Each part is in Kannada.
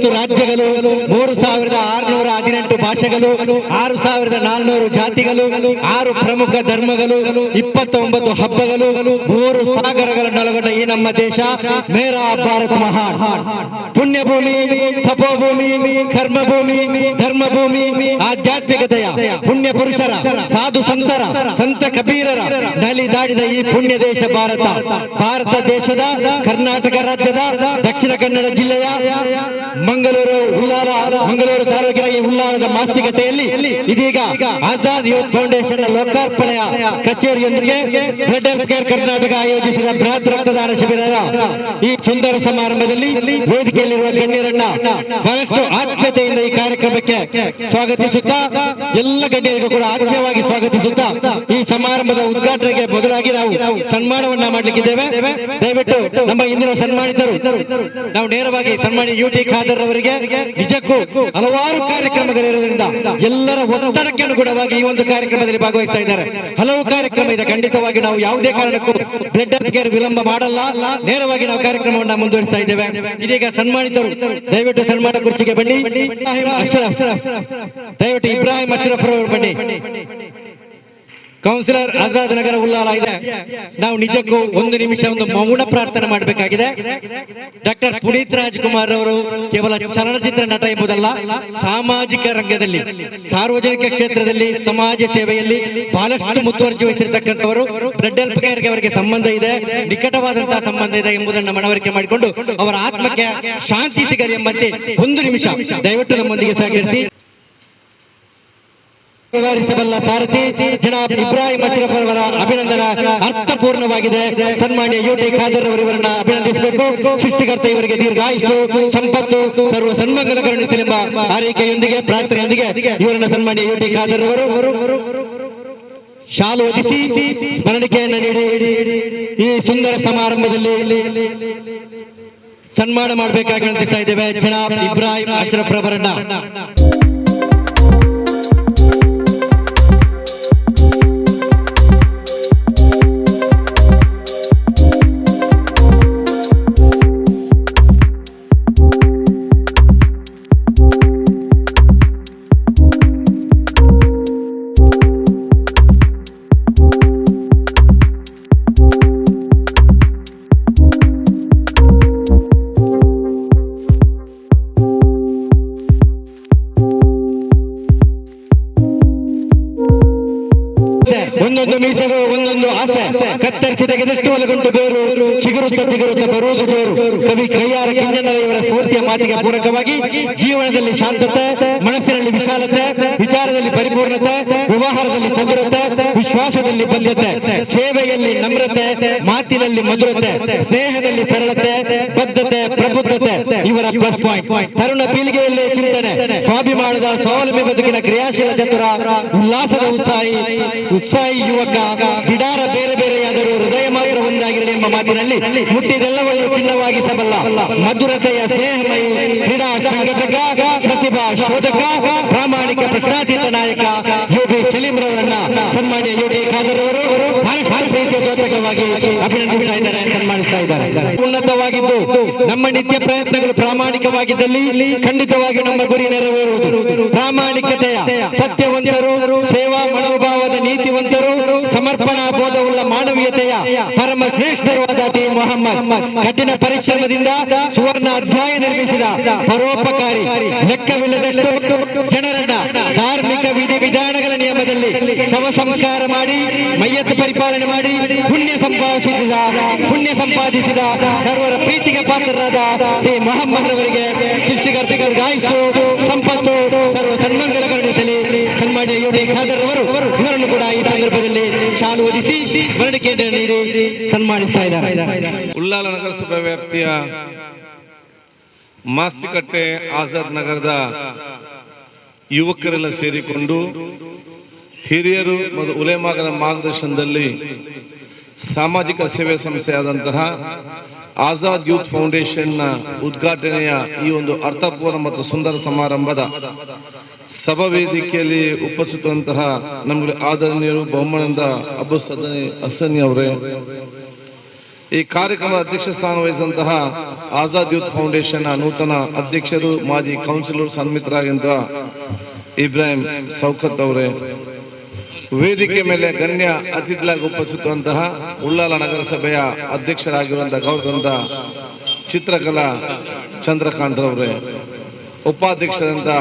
30 ರಾಜ್ಯಗಳು, 3618 ಭಾಷೆಗಳು, 6400 ಜಾತಿಗಳು, 6 ಪ್ರಮುಖ ಧರ್ಮಗಳು, 29 ಹಬ್ಬಗಳು, 3 ಸಾಗರಗಳನ್ನೊಳಗೊಂಡ ಈ ನಮ್ಮ ದೇಶ ಮೇರಾ ಭಾರತ್ ಮಹಾನ್. ಪುಣ್ಯಭೂಮಿ, ತಪೋಭೂಮಿ, ಕರ್ಮಭೂಮಿ, ಧರ್ಮಭೂಮಿ, ಆಧ್ಯಾತ್ಮಿಕತೆಯ ಪುಣ್ಯ ಪುರುಷರ, ಸಾಧು ಸಂತರ, ಸಂತ ಕಬೀರರ ನಲಿದಾಡಿದ ಈ ಪುಣ್ಯ ದೇಶ ಭಾರತ. ಭಾರತ ದೇಶದ ಕರ್ನಾಟಕ ರಾಜ್ಯದ ದಕ್ಷಿಣ ಕನ್ನಡ ಜಿಲ್ಲೆಯ ಮಂಗಳೂರು ತಾಲೂಕಿನ ಈ ಉಲ್ಲಾಳದ ಮಾಸ್ತಿಕತೆಯಲ್ಲಿ ಇದೀಗ ಆಜಾದ್ ಯೂತ್ ಫೌಂಡೇಶನ್ ಲೋಕಾರ್ಪಣೆಯ ಕಚೇರಿಯೊಂದಿಗೆ ಬ್ಲಡ್ ಹೆಲ್ತ್ ಕೇರ್ ಕರ್ನಾಟಕ ಆಯೋಜಿಸಿದ ಬೃಹತ್ ರಕ್ತದಾನ ಶಿಬಿರದ ಈ ಸುಂದರ ಸಮಾರಂಭದಲ್ಲಿ ವೇದಿಕೆಯಲ್ಲಿರುವ ಗಣ್ಯರನ್ನ ಬಹಳಷ್ಟು ಆತ್ಮೀಯತೆಯಿಂದ ಈ ಕಾರ್ಯಕ್ರಮಕ್ಕೆ ಸ್ವಾಗತಿಸುತ್ತಾ, ಎಲ್ಲ ಗಣ್ಯರಿಗೂ ಕೂಡ ಆತ್ಮೀಯವಾಗಿ ಸ್ವಾಗತಿಸುತ್ತಾ ಈ ಸಮಾರಂಭದ ಉದ್ಘಾಟನೆಗೆ ಮೊದಲಾಗಿ ನಾವು ಸನ್ಮಾನವನ್ನ ಮಾಡಲಿಕ್ಕಿದ್ದೇವೆ. ದಯವಿಟ್ಟು ನಮ್ಮ ಇಂದಿನ ಸನ್ಮಾನಿತರು, ನಾವು ನೇರವಾಗಿ ಸನ್ಮಾನಿ ಯುಟಿ ಖಾದರ್ ಅವರಿಗೆ ನಿಜಕ್ಕೂ ಹಲವಾರು ಕಾರ್ಯಕ್ರಮಗಳಿರುವುದರಿಂದ ಎಲ್ಲರ ಒತ್ತಡಕ್ಕೆ ಅನುಗುಣವಾಗಿ ಈ ಒಂದು ಕಾರ್ಯಕ್ರಮದಲ್ಲಿ ಭಾಗವಹಿಸ್ತಾ ಇದ್ದಾರೆ. ಹಲವು ಕಾರ್ಯಕ್ರಮ ಇದೆ. ಖಂಡಿತವಾಗಿ ನಾವು ಯಾವುದೇ ಕಾರಣಕ್ಕೂ ಬ್ಲಡ್ ಹೆಲ್ತ್ ಕೇರ್ ವಿಳಂಬ ಮಾಡಲ್ಲ, ನೇರವಾಗಿ ನಾವು ಕಾರ್ಯಕ್ರಮವನ್ನ ಮುಂದುವರಿಸ್ತಾ ಇದ್ದೇವೆ. ಇದೀಗ ಸನ್ಮಾನಿತರು ದಯವಿಟ್ಟು ಸನ್ಮಾನ ಕುರ್ಚಿಗೆ ಬನ್ನಿ. ದಯವಿಟ್ಟು ಇಬ್ರಾಹಿಂ ಅಶ್ರಫ್ ಅವರು ಬನ್ನಿ. ಕೌನ್ಸಿಲರ್ ಆಜಾದ್ ನಗರ ಉಲ್ಲಾಲ ಇದೆ. ನಾವು ನಿಜಕ್ಕೂ ಒಂದು ನಿಮಿಷ ಒಂದು ಮೌನ ಪ್ರಾರ್ಥನೆ ಮಾಡಬೇಕಾಗಿದೆ. ಡಾಕ್ಟರ್ ಪುನೀತ್ ರಾಜ್ಕುಮಾರ್ ಅವರು ಕೇವಲ ಚಲನಚಿತ್ರ ನಟ ಎಂಬುದಲ್ಲ, ಸಾಮಾಜಿಕ ರಂಗದಲ್ಲಿ, ಸಾರ್ವಜನಿಕ ಕ್ಷೇತ್ರದಲ್ಲಿ, ಸಮಾಜ ಸೇವೆಯಲ್ಲಿ ಬಹಳಷ್ಟು ಮುತುವರ್ಜಿ ವಹಿಸಿರ್ತಕ್ಕಂಥವರು. ಬ್ಲಡ್ ಹೆಲ್ತ್ ಕೇರ್ಗೆ ಅವರಿಗೆ ಸಂಬಂಧ ಇದೆ, ನಿಕಟವಾದಂತಹ ಸಂಬಂಧ ಇದೆ ಎಂಬುದನ್ನು ಮನವರಿಕೆ ಮಾಡಿಕೊಂಡು ಅವರ ಆತ್ಮಕ್ಕೆ ಶಾಂತಿ ಸಿಗಲಿ ಎಂಬಂತೆ ಒಂದು ನಿಮಿಷ ದಯವಿಟ್ಟು ನಮ್ಮೊಂದಿಗೆ ಸಹಕರಿಸಿ. ವ್ಯವಹರಿಸಬಲ್ಲ ಸಾರಥಿ ಜನಾಬ್ ಇಬ್ರಾಹಿಂ ಅಶ್ರಫ್ ಅವರ ಅಭಿನಂದನಾ ಅರ್ಥಪೂರ್ಣವಾಗಿದೆ. ಸನ್ಮಾನ್ಯ ಯುಟಿ ಖಾದರ್ ಅವರನ್ನ ಅಭಿನಂದಿಸಬೇಕು. ಸೃಷ್ಟಿಕರ್ತ ಇವರಿಗೆ ದೀರ್ಘಾಯುಷ್ಯು, ಸಂಪತ್ತು, ಸರ್ವ ಸನ್ಮಂಗಲ ಕರುಣಿಸಲೆಂಬ ಆರೈಕೆಯೊಂದಿಗೆ ಪ್ರಾರ್ಥನೆಯೊಂದಿಗೆ ಇವರನ್ನ ಸನ್ಮಾನ್ಯ ಯುಟಿ ಖಾದರ್ ಅವರು ಶಾಲು ಹೊದಿಸಿ ಸ್ಮರಣಿಕೆಯನ್ನು ನೀಡಿ ಈ ಸುಂದರ ಸಮಾರಂಭದಲ್ಲಿ ಸನ್ಮಾನ ಮಾಡಬೇಕಾಗಿ ವಿನಂತಿಸ್ತಾ ಇದ್ದೇವೆ. ಜನಾಬ್ ಇಬ್ರಾಹಿಂ ಅಶ್ರಫ್ ಅವರನ್ನ ಒಂದೊಂದು ಮೀಸಲು ಒಂದೊಂದು ಆಸೆ, ಕತ್ತರಿಸಿದ ಗೆದಷ್ಟು ಒಲಗುಂಟು ಬೇರು, ಚಿಗುರುತ್ತ ಬರುವುದು ಜೋರು. ಕವಿ ಕೈಯಾರ ಕಿಂಜನರ ಇವರ ಸ್ಫೂರ್ತಿಯ ಮಾತಿಗೆ ಪೂರಕವಾಗಿ ಜೀವನದಲ್ಲಿ ಶಾಂತತೆ, ಮನಸ್ಸಿನಲ್ಲಿ ವಿಶಾಲತೆ, ವಿಚಾರದಲ್ಲಿ ಪರಿಪೂರ್ಣತೆ, ವ್ಯವಹಾರದಲ್ಲಿ ಚತುರತೆ, ವಿಶ್ವಾಸದಲ್ಲಿ ಬದ್ಧತೆ, ಸೇವೆಯಲ್ಲಿ ನಮ್ರತೆ, ಮಾತಿನಲ್ಲಿ ಮಧುರತೆ, ಸ್ನೇಹದಲ್ಲಿ ಸರಳತೆ, ಬದ್ಧತೆ, ಪ್ರಬುದ್ಧತೆ ಇವರ ಪ್ಲಸ್ ಪಾಯಿಂಟ್. ತರುಣ ಪೀಳಿಗೆಯಲ್ಲೇ ಚಿಂತನೆ, ಸ್ವಾಭಿಮಾನದ ಸ್ವಾವಲಂಬಿ ಬದುಕಿನ ಕ್ರಿಯಾಶೀಲ ಚತುರ, ಉಲ್ಲಾಸದ ಉತ್ಸಾಹಿ ಯುವಕ, ಬಿಡಾರ ಬೇರೆ ಬೇರೆಯಾದರೂ ಹೃದಯ ಮಾತ್ರ ಒಂದಾಗಿರಲಿ ಎಂಬ ಮಾತಿನಲ್ಲಿ ಮುಟ್ಟಿದೆಲ್ಲವನ್ನು ಚಿನ್ನವಾಗಿಸಬಲ್ಲ ಮಧುರತೆಯ ಸ್ನೇಹಮಯಿ ಕ್ರೀಡಾ ಸಂಘಟಕ, ಪ್ರತಿಭಾ ಶೋಧಕ, ಪ್ರಾಮಾಣಿಕ ಪ್ರಶ್ನಾತೀತ ನಾಯಕ ಯುಟಿ ಸಲೀಂ ರವರನ್ನ ಸನ್ಮಾನ್ಯ ಯುಟಿ ಖಾದರ್ ಅವರು ದ್ಯೋತಕವಾಗಿ ಅಭಿನಂದಿಸ್ತಾ ಇದ್ದಾರೆ, ಸನ್ಮಾನಿಸ್ತಾ ಇದ್ದಾರೆ. ಉನ್ನತವಾಗಿದ್ದು ನಮ್ಮ ನಿತ್ಯ ಪ್ರಯತ್ನಗಳು ಪ್ರಾಮಾಣಿಕವಾಗಿದ್ದಲ್ಲಿ ಖಂಡಿತವಾಗಿ ನಮ್ಮ ಗುರಿ ನೆರವೇರುವುದು. ಪ್ರಾಮಾಣಿಕತೆಯ ಸತ್ಯವಂತರು, ಸೇವಾ ಮನೋಭಾವದ ನೀತಿವಂತರು, ಸಮರ್ಪಣಾ ಬೋಧವುಳ್ಳ ಮಾನವೀಯತೆಯ ಪರಮ ಶ್ರೇಷ್ಠವಾದ ಟಿ ಮೊಹಮ್ಮದ್ ಕಠಿಣ ಪರಿಶ್ರಮದಿಂದ ಸುವರ್ಣ ಅಧ್ಯಾಯ ನಿರ್ಮಿಸಿದ ಪರೋಪಕಾರಿ, ಲೆಕ್ಕವಿಲ್ಲದಷ್ಟು ಜನರನ್ನ ಧಾರ್ಮಿಕ ವಿಧಿ ವಿಧಾನಗಳ ನಿಯಮದಲ್ಲಿ ಶವ ಸಂಸ್ಕಾರ ಮಾಡಿ, ಮಯ್ಯತ್ತು ಪರಿಪಾಲನೆ ಮಾಡಿ ಪುಣ್ಯ ಸಂಪಾದಿಸಿದ ಸರ್ವರ ಪ್ರೀತಿಗೆ ಪಾತ್ರರಾದ ಟಿ ಮೊಹಮ್ಮದ್ ರವರಿಗೆ ಸೃಷ್ಟಿಕರ್ತರಿಗೆ ಆಯುಸ್ಸು, ಸಂಪತ್ತು, ಸರ್ವ ಸನ್ಮಂಗಲ ಕರುಣಿಸಲಿ. ಸನ್ಮಾನ್ಯ ಯುಟಿ ಖಾದರ್ ಅವರು ಇವರನ್ನು ಕೂಡ ಈ ಸಂದರ್ಭದಲ್ಲಿ ಶಾಲು ಹೊದಿಸಿ ಸ್ಮರಣಿಕೆಯನ್ನು ನೀಡಿ ಸನ್ಮಾನಿಸ್ತಾ ಇದ್ದಾರೆ. ಉಲ್ಲಾಲ ನಗರಸಭೆ ವ್ಯಾಪ್ತಿಯ ಮಾಸ್ತಿಕಟ್ಟೆ ಆಜಾದ್ ನಗರದ ಯುವಕರೆಲ್ಲ ಸೇರಿಕೊಂಡು ಹಿರಿಯರು ಮತ್ತು ಉಲೇಮಾಗಳ ಮಾರ್ಗದರ್ಶನದಲ್ಲಿ ಸಾಮಾಜಿಕ ಸೇವೆ ಸಂಸ್ಥೆಯಾದಂತಹ ಆಜಾದ್ ಯೂತ್ ಫೌಂಡೇಶನ್ನ ಉದ್ಘಾಟನೆಯ ಈ ಒಂದು ಅರ್ಥಪೂರ್ಣ ಮತ್ತು ಸುಂದರ ಸಮಾರಂಭದ ಸಭಾ ವೇದಿಕೆಯಲ್ಲಿ ಉಪಸ್ಥಿತಂತಹ ನಮಗೆ ಆದರಣೀಯರು ಬಹುಮಾನದ ಅಬ್ಬು ಸದನಿ ಹಸನಿ ಅವರೇ, ಈ ಕಾರ್ಯಕ್ರಮದ ಅಧ್ಯಕ್ಷ ಸ್ಥಾನ ವಹಿಸಿದಂತಹ ಆಜಾದ್ ಯೂತ್ ಫೌಂಡೇಶನ್ ನೂತನ ಅಧ್ಯಕ್ಷರು ಮಾಜಿ ಕೌನ್ಸಿಲರ್ ಸನ್ಮಿತರಾಗಿದ್ದ ಇಬ್ರಾಹಿಂ ಸೌಕತ್ ಅವರೇ, ವೇದಿಕೆ ಮೇಲೆ ಗಣ್ಯ ಅತಿಥಿಗಳಾಗಿ ಉಪಸ್ಥಿತವಂತಹ ಉಳ್ಳಾಲ ನಗರಸಭೆಯ ಅಧ್ಯಕ್ಷರಾಗಿರುವಂತಹ ಗೌರವದಂತ ಚಿತ್ರಕಲಾ ಚಂದ್ರಕಾಂತ್ ರವರೇ, ಉಪಾಧ್ಯಕ್ಷರಂತ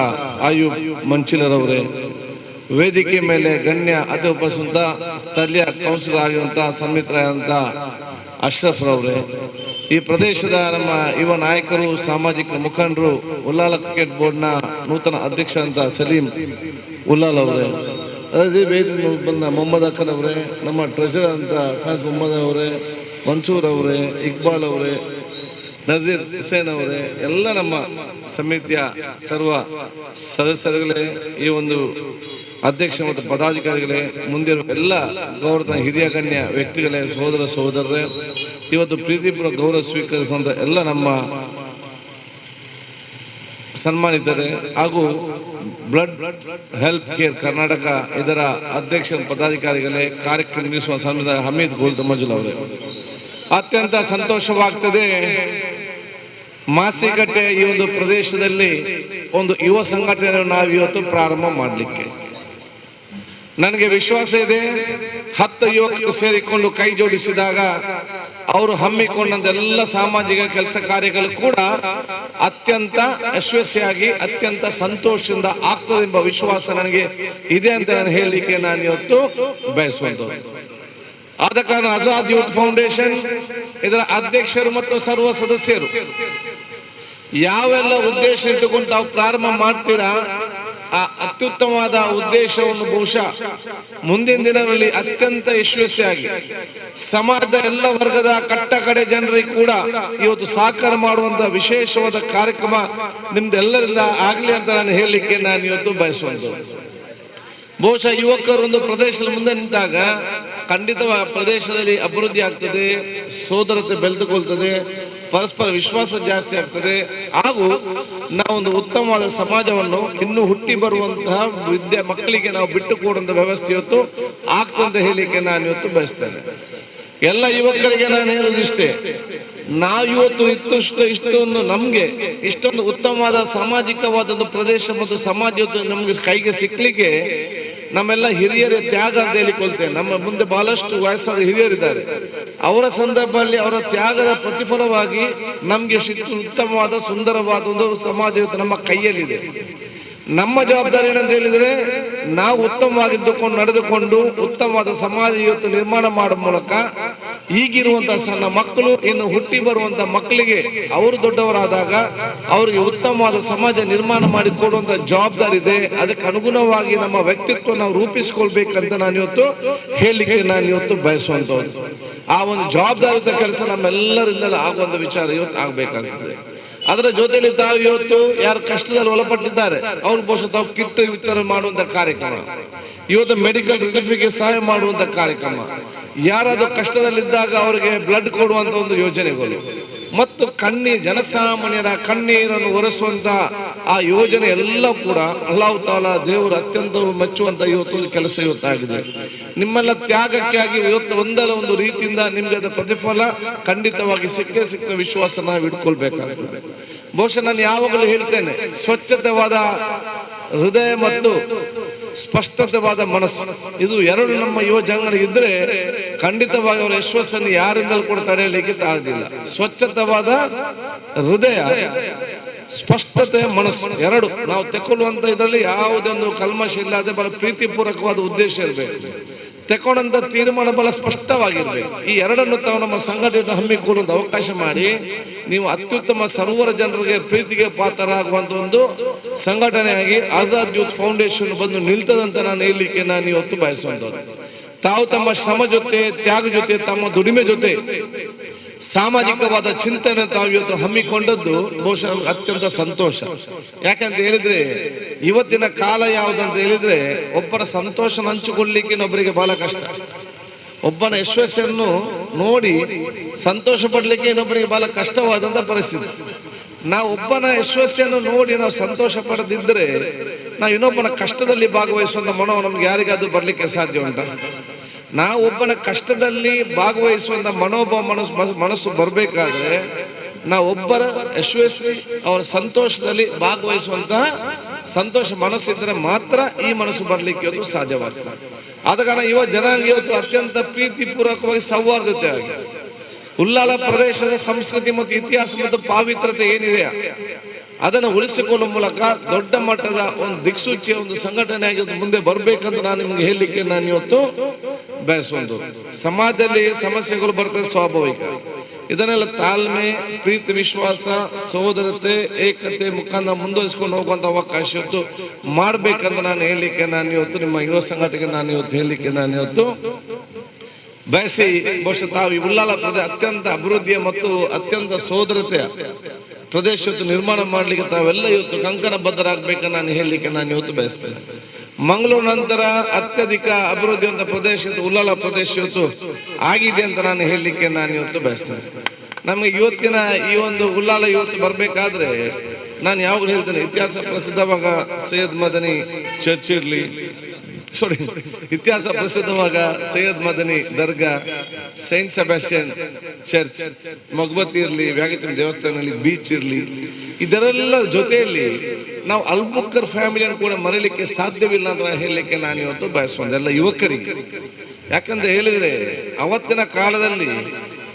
ಆಯೂಬ್ ಮಂಚಿಲರವರೇ, ವೇದಿಕೆ ಮೇಲೆ ಗಣ್ಯ ಅತಿಥಿ ಉಪಸ್ಥಿತ ಸ್ಥಳೀಯ ಕೌನ್ಸಿಲರ್ ಆಗಿರುವಂತಹ ಸನ್ಮಿತರಾದಂಥ ಅಶ್ರಫ್ ರವರೇ, ಈ ಪ್ರದೇಶದ ನಮ್ಮ ಯುವ ನಾಯಕರು, ಸಾಮಾಜಿಕ ಮುಖಂಡರು, ಉಲ್ಲಾಲ ಕ್ರಿಕೆಟ್ ಬೋರ್ಡ್ನ ನೂತನ ಅಧ್ಯಕ್ಷರಂತ ಸಲೀಂ ಉಲ್ಲಾಲ್ ಅವರೇ, ಅದೇ ವೇದಿಕೆ ಬಂದ ಮೊಹಮ್ಮದ್ ಅಕ್ಕನ್ ಅವರೇ, ನಮ್ಮ ಟ್ರೆಷರರ್ ಅಂತ ಫ್ಯಾನ್ಸ್ ಮೊಹಮ್ಮದ್ ಅವರೇ, ಮನ್ಸೂರ್ ಅವರೇ, ಇಕ್ಬಾಲ್ ಅವರೇ, ನಜೀರ್ ಹುಸೇನ್ ಅವರೇ, ಎಲ್ಲ ನಮ್ಮ ಸಮಿತಿಯ ಸರ್ವ ಸದಸ್ಯರುಗಳೇ, ಈ ಒಂದು ಅಧ್ಯಕ್ಷ ಮತ್ತು ಪದಾಧಿಕಾರಿಗಳೇ, ಮುಂದಿರುವ ಎಲ್ಲ ಗೌರವ ಹಿರಿಯ ಗಣ್ಯ ವ್ಯಕ್ತಿಗಳೇ, ಸಹೋದರ ಸಹೋದರರೇ, ಇವತ್ತು ಪ್ರೀತಿಪೂರ್ವ ಗೌರವ ಸ್ವೀಕರಿಸಿದ ಎಲ್ಲ ನಮ್ಮ ಸನ್ಮಾನಿತರೆ ಹಾಗೂ ಬ್ಲಡ್ ಹೆಲ್ತ್ ಕೇರ್ ಕರ್ನಾಟಕ ಇದರ ಅಧ್ಯಕ್ಷ ಪದಾಧಿಕಾರಿಗಳೇ, ಕಾರ್ಯಕ್ರಮ ನಿರ್ವಹಿಸುವ ಸನ್ಮಾನಿತ ಹಮೀದ್ ಗೋಲ್ದ್ ಮಂಜುಲ್ ಅವರೇ, ಅತ್ಯಂತ ಸಂತೋಷವಾಗ್ತದೆ. ಮಾಸಿಕಟ್ಟೆ ಈ ಒಂದು ಪ್ರದೇಶದಲ್ಲಿ ಒಂದು ಯುವ ಸಂಘಟನೆಯನ್ನು ನಾವು ಇವತ್ತು ಪ್ರಾರಂಭ ಮಾಡಲಿಕ್ಕೆ ನನಗೆ ವಿಶ್ವಾಸ ಇದೆ. 10 ಯುವಕರು ಸೇರಿಕೊಂಡು ಕೈ ಜೋಡಿಸಿದಾಗ ಅವರು ಹಮ್ಮಿಕೊಂಡಂತ ಎಲ್ಲ ಸಾಮಾಜಿಕ ಕೆಲಸ ಕಾರ್ಯಗಳು ಕೂಡ ಅತ್ಯಂತ ಯಶಸ್ವಿಯಾಗಿ ಅತ್ಯಂತ ಸಂತೋಷದಿಂದ ಆಗ್ತದೆ ಎಂಬ ವಿಶ್ವಾಸ ನನಗೆ ಇದೆ ಅಂತ ನಾನು ಹೇಳಲಿಕ್ಕೆ ನಾನು ಇವತ್ತು ಬಯಸುವುದು. ಆದ ಕಾರಣ ಆಜಾದ್ ಯೂತ್ ಫೌಂಡೇಶನ್ ಇದರ ಅಧ್ಯಕ್ಷರು ಮತ್ತು ಸರ್ವ ಸದಸ್ಯರು ಯಾವೆಲ್ಲ ಉದ್ದೇಶ ಇಟ್ಟುಕೊಂಡು ತಾವು ಪ್ರಾರಂಭ ಮಾಡ್ತೀರಾ, ಆ ಅತ್ಯುತ್ತಮವಾದ ಉದ್ದೇಶವನ್ನು ಬಹುಶಃ ಮುಂದಿನ ದಿನಗಳಲ್ಲಿ ಅತ್ಯಂತ ಯಶಸ್ವಿಯಾಗಿ ಸಮಾಜದ ಎಲ್ಲ ವರ್ಗದ ಕಟ್ಟ ಕಡೆ ಜನರಿಗೆ ಕೂಡ ಇವತ್ತು ಸಹಕಾರ ಮಾಡುವಂತ ವಿಶೇಷವಾದ ಕಾರ್ಯಕ್ರಮ ನಿಮ್ದೆಲ್ಲರಿಂದ ಆಗ್ಲಿ ಅಂತ ನಾನು ಹೇಳಲಿಕ್ಕೆ ನಾನು ಇವತ್ತು ಬಯಸುವುದು. ಬಹುಶಃ ಯುವಕರು ಒಂದು ಪ್ರದೇಶದ ಮುಂದೆ ನಿಂತಾಗ ಖಂಡಿತವಾಗಿ ಪ್ರದೇಶದಲ್ಲಿ ಅಭಿವೃದ್ಧಿ ಆಗ್ತದೆ, ಸೋದರತೆ ಬೆಳೆದುಕೊಳ್ತದೆ, ಪರಸ್ಪರ ವಿಶ್ವಾಸ ಜಾಸ್ತಿ ಆಗ್ತದೆ, ಹಾಗೂ ನಾವೊಂದು ಉತ್ತಮವಾದ ಸಮಾಜವನ್ನು ಇನ್ನು ಹುಟ್ಟಿ ಬರುವಂತಹ ಮಕ್ಕಳಿಗೆ ನಾವು ಬಿಟ್ಟು ಕೊಡುವಂತ ವ್ಯವಸ್ಥೆ ಇವತ್ತು ಆಗ್ತದೆ ಹೇಳಲಿಕ್ಕೆ ನಾನು ಇವತ್ತು ಬಯಸ್ತೇನೆ. ಎಲ್ಲ ಯುವಕರಿಗೆ ನಾನು ಹೇಳುವುದಿಷ್ಟೇ, ನಾವು ಇವತ್ತು ಇಷ್ಟೊಂದು ನಮ್ಗೆ ಇಷ್ಟೊಂದು ಉತ್ತಮವಾದ ಸಾಮಾಜಿಕವಾದ ಪ್ರದೇಶ ಮತ್ತು ಸಮಾಜ ನಮ್ಗೆ ಕೈಗೆ ಸಿಕ್ಲಿಕ್ಕೆ ನಮ್ಮೆಲ್ಲ ಹಿರಿಯರ ತ್ಯಾಗ ಅಂತ ಹೇಳಿಕೊಳ್ತೇನೆ. ನಮ್ಮ ಮುಂದೆ ಬಹಳಷ್ಟು ವಯಸ್ಸಾದ ಹಿರಿಯರಿದ್ದಾರೆ, ಅವರ ಸಂದರ್ಭದಲ್ಲಿ ಅವರ ತ್ಯಾಗದ ಪ್ರತಿಫಲವಾಗಿ ನಮ್ಗೆ ಉತ್ತಮವಾದ ಸುಂದರವಾದ ಒಂದು ಸಮಾಜ ಇವತ್ತು ನಮ್ಮ ಕೈಯಲ್ಲಿದೆ. ನಮ್ಮ ಜವಾಬ್ದಾರಿ ಏನಂತ ಹೇಳಿದ್ರೆ, ನಾವು ಉತ್ತಮವಾಗಿದ್ದುಕೊಂಡು ನಡೆದುಕೊಂಡು ಉತ್ತಮವಾದ ಸಮಾಜ ಇವತ್ತು ನಿರ್ಮಾಣ ಮಾಡುವ ಮೂಲಕ ಈಗಿರುವಂತಹ ಸಣ್ಣ ಮಕ್ಕಳು ಇನ್ನು ಹುಟ್ಟಿ ಬರುವಂತ ಮಕ್ಕಳಿಗೆ ಅವರು ದೊಡ್ಡವರಾದಾಗ ಅವರಿಗೆ ಉತ್ತಮವಾದ ಸಮಾಜ ನಿರ್ಮಾಣ ಮಾಡಿ ಕೊಡುವಂತ ಜವಾಬ್ದಾರಿ ಇದೆ. ಅದಕ್ಕೆ ಅನುಗುಣವಾಗಿ ನಮ್ಮ ವ್ಯಕ್ತಿತ್ವ ನಾವು ರೂಪಿಸಿಕೊಳ್ಬೇಕಂತ ನಾನು ಇವತ್ತು ಹೇಳಲಿಕ್ಕೆ ನಾನು ಇವತ್ತು ಬಯಸುವಂತದ್ದು. ಆ ಒಂದು ಜವಾಬ್ದಾರಿಯುತ ಕೆಲಸ ನಮ್ಮೆಲ್ಲರಿಂದಲೂ ಆಗುವಂತ ವಿಚಾರ ಇವತ್ತು ಆಗ್ಬೇಕಾಗ್ತದೆ. ಅದರ ಜೊತೆಯಲ್ಲಿ ತಾವು ಇವತ್ತು ಯಾರು ಕಷ್ಟದಲ್ಲಿ ಒಳಪಟ್ಟಿದ್ದಾರೆ ಅವ್ರು ಬಹುಶಃ ತಾವು ಕಿಟ್ ವಿತರಣೆ ಮಾಡುವಂತ ಕಾರ್ಯಕ್ರಮ, ಇವತ್ತು ಮೆಡಿಕಲ್ ರಿಲೀಫಿಗೆ ಸಹಾಯ ಮಾಡುವಂತ ಕಾರ್ಯಕ್ರಮ, ಯಾರಾದ್ರೂ ಕಷ್ಟದಲ್ಲಿದ್ದಾಗ ಅವರಿಗೆ ಬ್ಲಡ್ ಕೊಡುವಂತ ಒಂದು ಯೋಜನೆಗಳು ಮತ್ತು ಜನಸಾಮಾನ್ಯರ ಕಣ್ಣೀರನ್ನು ಒರೆಸುವಂತ ಆ ಯೋಜನೆ ಎಲ್ಲ ಕೂಡ ಅಲ್ಲಾಹ್ ತಾಲಾ ದೇವರು ಅತ್ಯಂತ ಮೆಚ್ಚುವಂತ ಇವತ್ತು ಕೆಲಸ ಇವತ್ತಾಗಿದೆ. ನಿಮ್ಮೆಲ್ಲ ತ್ಯಾಗಕ್ಕಾಗಿ ಇವತ್ತು ಒಂದಲ್ಲ ಒಂದು ರೀತಿಯಿಂದ ನಿಮ್ಗೆ ಅದ ಪ್ರತಿಫಲ ಖಂಡಿತವಾಗಿ ಸಿಕ್ಕ ವಿಶ್ವಾಸ ನಾವು ಇಟ್ಕೊಳ್ಬೇಕಾಗ್ತದೆ. ಬಹುಶಃ ನಾನು ಯಾವಾಗಲೂ ಹೇಳ್ತೇನೆ, ಸ್ವಚ್ಛತೆವಾದ ಹೃದಯ ಮತ್ತು ಸ್ಪಷ್ಟತೆವಾದ ಮನಸ್ಸು, ಇದು ಎರಡು ನಮ್ಮ ಯುವ ಜಂಗಣ ಇದ್ರೆ ಖಂಡಿತವಾಗಿ ಅವರ ಯಶಸ್ಸನ್ನು ಯಾರಿಂದಲೂ ಕೂಡ ತಡೆಯಲಿಕ್ಕೆ ಸಾಧ್ಯವಿಲ್ಲ. ಸ್ವಚ್ಛತೆವಾದ ಹೃದಯ, ಸ್ಪಷ್ಟತೆ ಮನಸ್ಸು ಎರಡು ನಾವು ತೆಕ್ಕೊಳ್ಳುವಂತ ಇದರಲ್ಲಿ ಯಾವುದೊಂದು ಕಲ್ಮಶ ಇಲ್ಲದೆ ಬಹಳ ಪ್ರೀತಿಪೂರ್ವಕವಾದ ಉದ್ದೇಶ ಇರಬೇಕು. ತೆಕೊಂಡಂತ ತೀರ್ಮಾನ ಬಹಳ ಸ್ಪಷ್ಟವಾಗಿರ್ಬೇಕು. ಈ ಎರಡನ್ನು ತಾವು ನಮ್ಮ ಸಂಘಟನೆ ಹಮ್ಮಿಕೊಳ್ಳುವಂತ ಅವಕಾಶ ಮಾಡಿ ನೀವು ಅತ್ಯುತ್ತಮ ಸರ್ವರ ಜನರಿಗೆ ಪ್ರೀತಿಗೆ ಪಾತ್ರರಾಗುವಂತ ಒಂದು ಸಂಘಟನೆಯಾಗಿ ಆಜಾದ್ ಯೂತ್ ಫೌಂಡೇಶನ್ ಬಂದು ನಿಲ್ತದಂತ ನಾನು ಹೇಳಲಿಕ್ಕೆ ನಾನು ಇವತ್ತು ಬಯಸುವಂತದ್ದು. ತಾವು ತಮ್ಮ ಶ್ರಮ ಜೊತೆ, ತ್ಯಾಗ ಜೊತೆ, ತಮ್ಮ ದುಡಿಮೆ ಜೊತೆ ಸಾಮಾಜಿಕವಾದ ಚಿಂತನೆ ತಾವು ಇವತ್ತು ಹಮ್ಮಿಕೊಂಡದ್ದು ಬಹುಶಃ ಅತ್ಯಂತ ಸಂತೋಷ. ಯಾಕಂತ ಹೇಳಿದ್ರೆ ಇವತ್ತಿನ ಕಾಲ ಯಾವುದಂತ ಹೇಳಿದ್ರೆ ಒಬ್ಬರ ಸಂತೋಷ ಹಂಚಿಕೊಳ್ಳಿಕ್ಕೆ ಇನ್ನೊಬ್ಬರಿಗೆ ಬಹಳ ಕಷ್ಟ. ಒಬ್ಬನ ಯಶಸ್ಸನ್ನು ನೋಡಿ ಸಂತೋಷ ಪಡ್ಲಿಕ್ಕೆ ಇನ್ನೊಬ್ಬರಿಗೆ ಬಹಳ ಕಷ್ಟವಾದಂತ ಪರಿಸ್ಥಿತಿ. ನಾವು ಒಬ್ಬನ ಯಶಸ್ಸನ್ನು ನೋಡಿ ನಾವು ಸಂತೋಷ ಪಡೆದಿದ್ರೆ ನಾವು ಇನ್ನೊಬ್ಬನ ಕಷ್ಟದಲ್ಲಿ ಭಾಗವಹಿಸುವಂತ ಮನೋ ನಮ್ಗೆ ಯಾರಿಗಾದ್ರೂ ಬರ್ಲಿಕ್ಕೆ ಸಾಧ್ಯ ಉಂಟ? ಒಬ್ಬನ ಕಷ್ಟದಲ್ಲಿ ಭಾಗವಹಿಸುವಂತ ಮನಸ್ಸು ಬರಬೇಕಾದ್ರೆ ಒಬ್ಬರ ಯಶಸ್ವಿ ಅವರ ಸಂತೋಷದಲ್ಲಿ ಭಾಗವಹಿಸುವಂತಹ ಸಂತೋಷ ಮನಸ್ಸಿದ್ರೆ ಮಾತ್ರ ಈ ಮನಸ್ಸು ಬರಲಿಕ್ಕೆ ಅದು ಸಾಧ್ಯವಾಗ್ತದೆ. ಆದ ಕಾರಣ ಜನಾಂಗ ಇವತ್ತು ಅತ್ಯಂತ ಪ್ರೀತಿಪೂರ್ವಕವಾಗಿ ಸೌಹಾರ್ದತೆ ಆಗಿ ಉಳ್ಳಾಲ ಪ್ರದೇಶದ ಸಂಸ್ಕೃತಿ ಮತ್ತು ಇತಿಹಾಸ ಮತ್ತು ಪಾವಿತ್ರತೆ ಏನಿದೆ ಅದನ್ನು ಉಳಿಸಿಕೊಳ್ಳುವ ಮೂಲಕ ದೊಡ್ಡ ಮಟ್ಟದ ಒಂದು ದಿಕ್ಸೂಚಿಯ ಒಂದು ಸಂಘಟನೆಯಾಗಿ ಮುಂದೆ ಬರಬೇಕಂತ ನಾನು ನಿಮ್ಗೆ ಹೇಳಲಿಕ್ಕೆ ನಾನು ಇವತ್ತು ಬಯಸುವುದು. ಸಮಾಜದಲ್ಲಿ ಸಮಸ್ಯೆಗಳು ಬರ್ತದೆ ಸ್ವಾಭಾವಿಕ. ಇದನ್ನೆಲ್ಲ ತಾಳ್ಮೆ, ಪ್ರೀತಿ, ವಿಶ್ವಾಸ, ಸಹೋದರತೆ, ಏಕತೆ ಮುಖಾಂತರ ಮುಂದುವರಿಸಿಕೊಂಡು ಹೋಗುವಂತ ಅವಕಾಶ ಇವತ್ತು ಮಾಡ್ಬೇಕಂತ ನಾನು ಹೇಳಲಿಕ್ಕೆ ನಾನು ಇವತ್ತು ನಿಮ್ಮ ಯುವ ಸಂಘಟನೆಗೆ ನಾನು ಇವತ್ತು ಹೇಳಲಿಕ್ಕೆ ನಾನು ಇವತ್ತು ಬಯಸಿ, ಬಹುಶಃ ತಾವು ಈ ಉಳ್ಳಾಲ ಪ್ರದೇಶ ಅತ್ಯಂತ ಅಭಿವೃದ್ಧಿಯ ಮತ್ತು ಅತ್ಯಂತ ಸಹೋದರತೆಯ ಪ್ರದೇಶ ಇವತ್ತು ನಿರ್ಮಾಣ ಮಾಡಲಿಕ್ಕೆ ತಾವೆಲ್ಲ ಇವತ್ತು ಕಂಕಣ ಬದ್ಧರಾಗಬೇಕಂತ ನಾನು ಹೇಳಲಿಕ್ಕೆ ನಾನು ಇವತ್ತು ಬಯಸ್ತೇನೆ. ಮಂಗಳೂರು ನಂತರ ಅತ್ಯಧಿಕ ಅಭಿವೃದ್ಧಿವಂತ ಪ್ರದೇಶ ಉಳ್ಳಾಲ ಪ್ರದೇಶ ಇವತ್ತು ಆಗಿದೆ ಅಂತ ನಾನು ಹೇಳಲಿಕ್ಕೆ ನಾನು ಇವತ್ತು ಬಯಸ್ತೇನೆ. ನಮಗೆ ಇವತ್ತಿನ ಈ ಒಂದು ಉಳ್ಳಾಲ ಇವತ್ತು ಬರಬೇಕಾದ್ರೆ ನಾನು ಯಾವಾಗಲೂ ಹೇಳ್ತೇನೆ, ಇತಿಹಾಸ ಪ್ರಸಿದ್ಧವಾಗ ಸೈಯದ್ ಮದನಿ ಚರ್ಚ್ ಇರಲಿ, ಇತಿಹಾಸ ಪ್ರಸಿದ್ಧವಾಗ ಸೈಯದ್ ಮದನಿ ದರ್ಗಾ, ಸೈಂಟ್ ಸೆಬಾಸ್ಟಿಯನ್ ಚರ್ಚ್, ಮಗ್ಬತಿ ಇರಲಿ, ವ್ಯಾಗಚಂದ್ರ ದೇವಸ್ಥಾನದಲ್ಲಿ ಬೀಚ್ ಇರಲಿ, ಇದರೆಲ್ಲ ಜೊತೆಯಲ್ಲಿ ನಾವು ಅಲ್ಬುಕ್ಕರ್ ಫ್ಯಾಮಿಲಿಯನ್ನು ಕೂಡ ಮರೀಲಿಕ್ಕೆ ಸಾಧ್ಯವಿಲ್ಲ ಅಂತ ಹೇಳಲಿಕ್ಕೆ ನಾನು ಇವತ್ತು ಬಯಸುವಂತ ಎಲ್ಲ ಯುವಕರಿಗೆ. ಯಾಕಂತ ಹೇಳಿದ್ರೆ ಅವತ್ತಿನ ಕಾಲದಲ್ಲಿ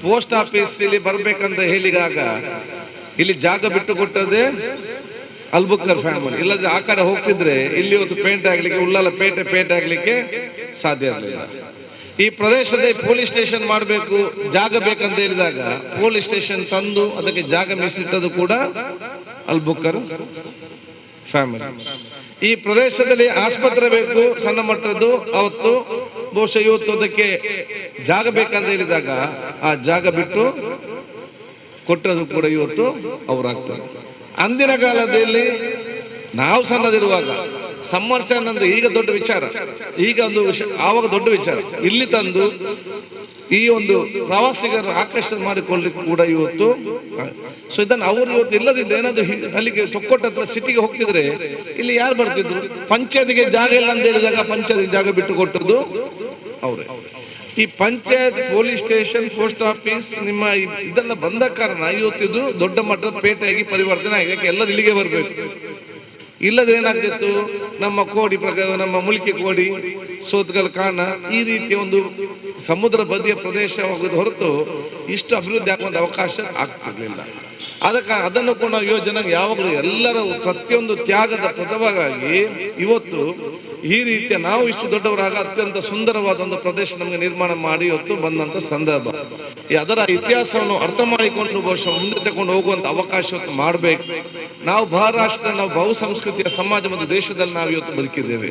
ಪೋಸ್ಟ್ ಆಫೀಸ್ ಇಲ್ಲಿ ಬರ್ಬೇಕಂತ ಹೇಳಿದಾಗ ಇಲ್ಲಿ ಜಾಗ ಬಿಟ್ಟು ಕೊಟ್ಟದೆ ಅಲ್ಬುಕ್ಕರ್ ಫ್ಯಾಮಿಲಿ. ಇಲ್ಲದೆ ಆ ಕಡೆ ಹೋಗ್ತಿದ್ರೆ ಇಲ್ಲಿ ಇವತ್ತು ಪೇಂಟ್ ಆಗ್ಲಿಕ್ಕೆ, ಉಳ್ಳಾಲ ಪೇಂಟ್ ಆಗ್ಲಿಕ್ಕೆ ಸಾಧ್ಯ ಇರಲಿಲ್ಲ. ಈ ಪ್ರದೇಶದಲ್ಲಿ ಪೊಲೀಸ್ ಸ್ಟೇಷನ್ ಮಾಡಬೇಕು, ಜಾಗ ಬೇಕಂತ ಹೇಳಿದಾಗ ಪೊಲೀಸ್ ಸ್ಟೇಷನ್ ತಂದು ಅದಕ್ಕೆ ಜಾಗ ಮೀಸಲಿಟ್ಟದು ಕೂಡ ಅಲ್ಬುಕ್ಕರ್ ಫ್ಯಾಮಿಲಿ. ಈ ಪ್ರದೇಶದಲ್ಲಿ ಆಸ್ಪತ್ರೆ ಬೇಕು ಸಣ್ಣ ಮಟ್ಟದ್ದು, ಅವತ್ತು ಬಹುಶಃ ಇವತ್ತು ಅದಕ್ಕೆ ಜಾಗ ಬೇಕಂತ ಹೇಳಿದಾಗ ಆ ಜಾಗ ಬಿಟ್ಟು ಕೊಟ್ಟದು ಕೂಡ ಇವತ್ತು ಅವರಾಗ್ತಾರೆ. ಅಂದಿನ ಕಾಲದಲ್ಲಿ ನಾವು ಸಣ್ಣದಿರುವಾಗ ಸಮ್ಮರ್ಸನ್ ಅಂದ್ರೆ ಈಗ ದೊಡ್ಡ ವಿಚಾರ, ಈಗ ಒಂದು ಆವಾಗ ದೊಡ್ಡ ವಿಚಾರ. ಇಲ್ಲಿ ತಂದು ಈ ಒಂದು ಪ್ರವಾಸಿಗರ ಆಕರ್ಷಣೆ ಮಾಡಿಕೊಳ್ಳಿಕ್ಕೆ ಕೂಡ ಇವತ್ತು ಸೊ ಇದನ್ನು ಅವರು ಇವತ್ತು ಇಲ್ಲದಿದ್ದರೆ ಏನಾದ್ರು ಅಲ್ಲಿಗೆ ತೊಕ್ಕೊಟ್ಟ ಹತ್ರ ಸಿಟಿಗೆ ಹೋಗ್ತಿದ್ರೆ ಇಲ್ಲಿ ಯಾರು ಬರ್ತಿದ್ರು? ಪಂಚಾಯತ್ಗೆ ಜಾಗ ಇಲ್ಲ ಅಂತ ಹೇಳಿದಾಗ ಪಂಚಾಯತ್ ಜಾಗ ಬಿಟ್ಟು ಕೊಟ್ಟದ್ದು ಅವರೇ. ಈ panchayat, police station, post office ನಿಮ್ಮ ಇದೆಲ್ಲ ಬಂದ ಕಾರಣ ಇವತ್ತಿದ್ದು ದೊಡ್ಡ ಮಟ್ಟದ ಪೇಟೆಯಾಗಿ ಪರಿವರ್ತನೆ ಆಗಿದೆ. ಎಲ್ಲರೂ ಇಲ್ಲಿಗೆ ಬರಬೇಕು. ಇಲ್ಲದ್ರೆ ಏನಾಗ್ತಿತ್ತು, ನಮ್ಮ ಕೋಡಿ ಪ್ರಕಾರ ನಮ್ಮ ಮುಲ್ಕಿ ಕೋಡಿ, ಸೋತ್ಗಲ್ ಕಾಣ ಈ ರೀತಿಯ ಒಂದು ಸಮುದ್ರ ಬದಿಯ ಪ್ರದೇಶ ಹೋಗೋದು ಹೊರತು ಇಷ್ಟು ಅಭಿವೃದ್ಧಿ ಆಗುವಂತ ಅವಕಾಶ ಆಗ್ತಿರ್ಲಿಲ್ಲ. ಅದನ್ನು ಕೂಡ ನಾವು ಯೋಜನೆಗೆ ಯಾವಾಗಲೂ ಎಲ್ಲರ ಪ್ರತಿಯೊಂದು ತ್ಯಾಗದ ಪ್ರದವಾಗಿ ಇವತ್ತು ಈ ರೀತಿಯ ನಾವು ಇಷ್ಟು ದೊಡ್ಡವರಾಗ ಅತ್ಯಂತ ಸುಂದರವಾದ ಒಂದು ಪ್ರದೇಶ ನಮಗೆ ನಿರ್ಮಾಣ ಮಾಡಿ ಇವತ್ತು ಬಂದಂತ ಸಂದರ್ಭ. ಅದರ ಇತಿಹಾಸವನ್ನು ಅರ್ಥ ಮಾಡಿಕೊಂಡು ಬಹುಶಃ ಮುಂದೆ ತಗೊಂಡು ಹೋಗುವಂತ ಅವಕಾಶ ಮಾಡಬೇಕು. ನಾವು ಬಹರಾಷ್ಟ್ರ, ನಾವು ಬಹುಸಂಸ್ಕೃತಿಯ ಸಮಾಜ ಮತ್ತು ದೇಶದಲ್ಲಿ ನಾವು ಇವತ್ತು ಬದುಕಿದ್ದೇವೆ.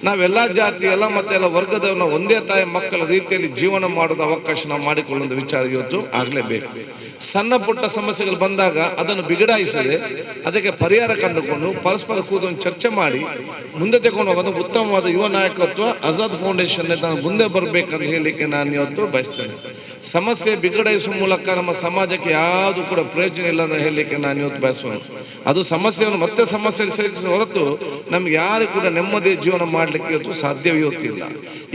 ನಾವೆಲ್ಲಾ ಜಾತಿ, ಎಲ್ಲ ಮತ್ತೆ ಎಲ್ಲ ವರ್ಗದವನ್ನ ಒಂದೇ ತಾಯಿ ಮಕ್ಕಳ ರೀತಿಯಲ್ಲಿ ಜೀವನ ಮಾಡೋದ ಅವಕಾಶ ನಾವು ಮಾಡಿಕೊಳ್ಳುವ ವಿಚಾರ ಇವತ್ತು ಆಗ್ಲೇಬೇಕು. ಸಣ್ಣ ಪುಟ್ಟ ಸಮಸ್ಯೆಗಳು ಬಂದಾಗ ಅದನ್ನು ಬಿಗಡಾಯಿಸದೆ ಅದಕ್ಕೆ ಪರಿಹಾರ ಕಂಡುಕೊಂಡು ಪರಸ್ಪರ ಕೂತು ಚರ್ಚೆ ಮಾಡಿ ಮುಂದೆ ತಗೊಂಡು ಹೋಗೋದು ಉತ್ತಮವಾದ ಯುವ ನಾಯಕತ್ವ ಆಜಾದ್ ಫೌಂಡೇಶನ್ ಮುಂದೆ ಬರಬೇಕಂತ ಹೇಳಲಿಕ್ಕೆ ನಾನು ಇವತ್ತು ಬಯಸ್ತೇನೆ. ಸಮಸ್ಯೆ ಬಿಗಡಾಯಿಸುವ ಮೂಲಕ ನಮ್ಮ ಸಮಾಜಕ್ಕೆ ಯಾವುದು ಕೂಡ ಪ್ರಯೋಜನ ಇಲ್ಲ ಅಂತ ಹೇಳಲಿಕ್ಕೆ ನಾನು ಇವತ್ತು ಬಯಸುವ. ಅದು ಸಮಸ್ಯೆಯನ್ನು ಮತ್ತೆ ಸಮಸ್ಯೆ ಸೇರಿಸುವ ಹೊರತು ನಮ್ಗೆ ಯಾರು ಕೂಡ ನೆಮ್ಮದಿ ಜೀವನ ಮಾಡಲಿಕ್ಕೆ ಇವತ್ತು ಸಾಧ್ಯವೇ ಇವತ್ತಿಲ್ಲ.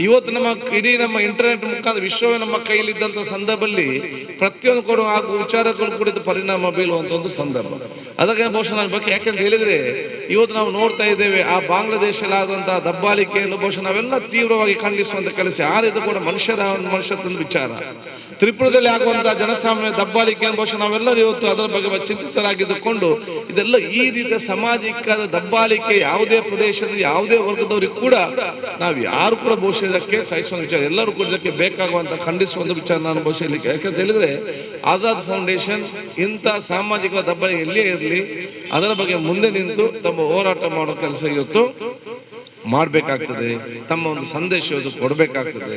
ಇವತ್ತು ನಮ್ಮ ಇಡೀ ನಮ್ಮ ಇಂಟರ್ನೆಟ್ ಮುಖಾಂತರ ವಿಶ್ವವೇ ನಮ್ಮ ಕೈಲಿದ್ದಂಥ ಸಂದರ್ಭದಲ್ಲಿ ಪ್ರತಿಯೊಂದು ಕೂಡ ಹಾಗೂ ವಿಚಾರಗಳು ಕೂಡ ಪರಿಣಾಮ ಬೀಳುವಂತ ಒಂದು ಸಂದರ್ಭ. ಅದಕ್ಕೆ ಬಹುಶಃ ನನ್ನ ಬಗ್ಗೆ ಯಾಕೆಂತ ಹೇಳಿದ್ರೆ ಇವತ್ತು ನಾವು ನೋಡ್ತಾ ಇದ್ದೇವೆ ಆ ಬಾಂಗ್ಲಾದೇಶದಲ್ಲಿ ಆದಂತಹ ದಬ್ಬಾಳಿಕೆಯನ್ನು ಬಹುಶಃ ನಾವೆಲ್ಲ ತೀವ್ರವಾಗಿ ಖಂಡಿಸುವಂತ ಕೆಲಸ. ಯಾರಿದು ಕೂಡ ಮನುಷ್ಯತ್ವದ ವಿಚಾರ. ತ್ರಿಪುರದಲ್ಲಿ ಆಗುವಂತಹ ಜನಸಾಮಾನ್ಯ ದಬ್ಬಾಳಿಕೆಯನ್ನು ಬಹುಶಃ ನಾವೆಲ್ಲರೂ ಇವತ್ತು ಅದರ ಬಗ್ಗೆ ಚಿಂತಿತರಾಗಿದ್ದುಕೊಂಡು ಇದೆಲ್ಲ ಈ ರೀತಿಯ ಸಾಮಾಜಿಕ ದಬ್ಬಾಳಿಕೆ ಯಾವುದೇ ಪ್ರದೇಶದ ಯಾವುದೇ ವರ್ಗದವರಿಗೆ ಕೂಡ ನಾವು ಯಾರು ಕೂಡ ಬಹುಶಃ ಇದಕ್ಕೆ ಸಹಿಸುವ ವಿಚಾರ, ಎಲ್ಲರೂ ಕೂಡ ಇದಕ್ಕೆ ಬೇಕಾಗುವಂತ ಖಂಡಿಸುವಂತ ವಿಚಾರ ನಾನು ಬಹುಶಃ ಇಲ್ಲಿ ಯಾಕಂತ ಹೇಳಿದ್ರೆ ಆಜಾದ್ ಫೌಂಡೇಶನ್ ಇಂಥ ಸಾಮಾಜಿಕ ದಬ್ಬಾಳಿಕೆ ಎಲ್ಲೇ ಇರಲಿ ಅದರ ಬಗ್ಗೆ ಮುಂದೆ ನಿಂತು ತಮ್ಮ ಹೋರಾಟ ಮಾಡೋ ಕೆಲಸ ಇವತ್ತು ಮಾಡಬೇಕಾಗ್ತದೆ. ತಮ್ಮ ಒಂದು ಸಂದೇಶ ಇವತ್ತು ಕೊಡಬೇಕಾಗ್ತದೆ.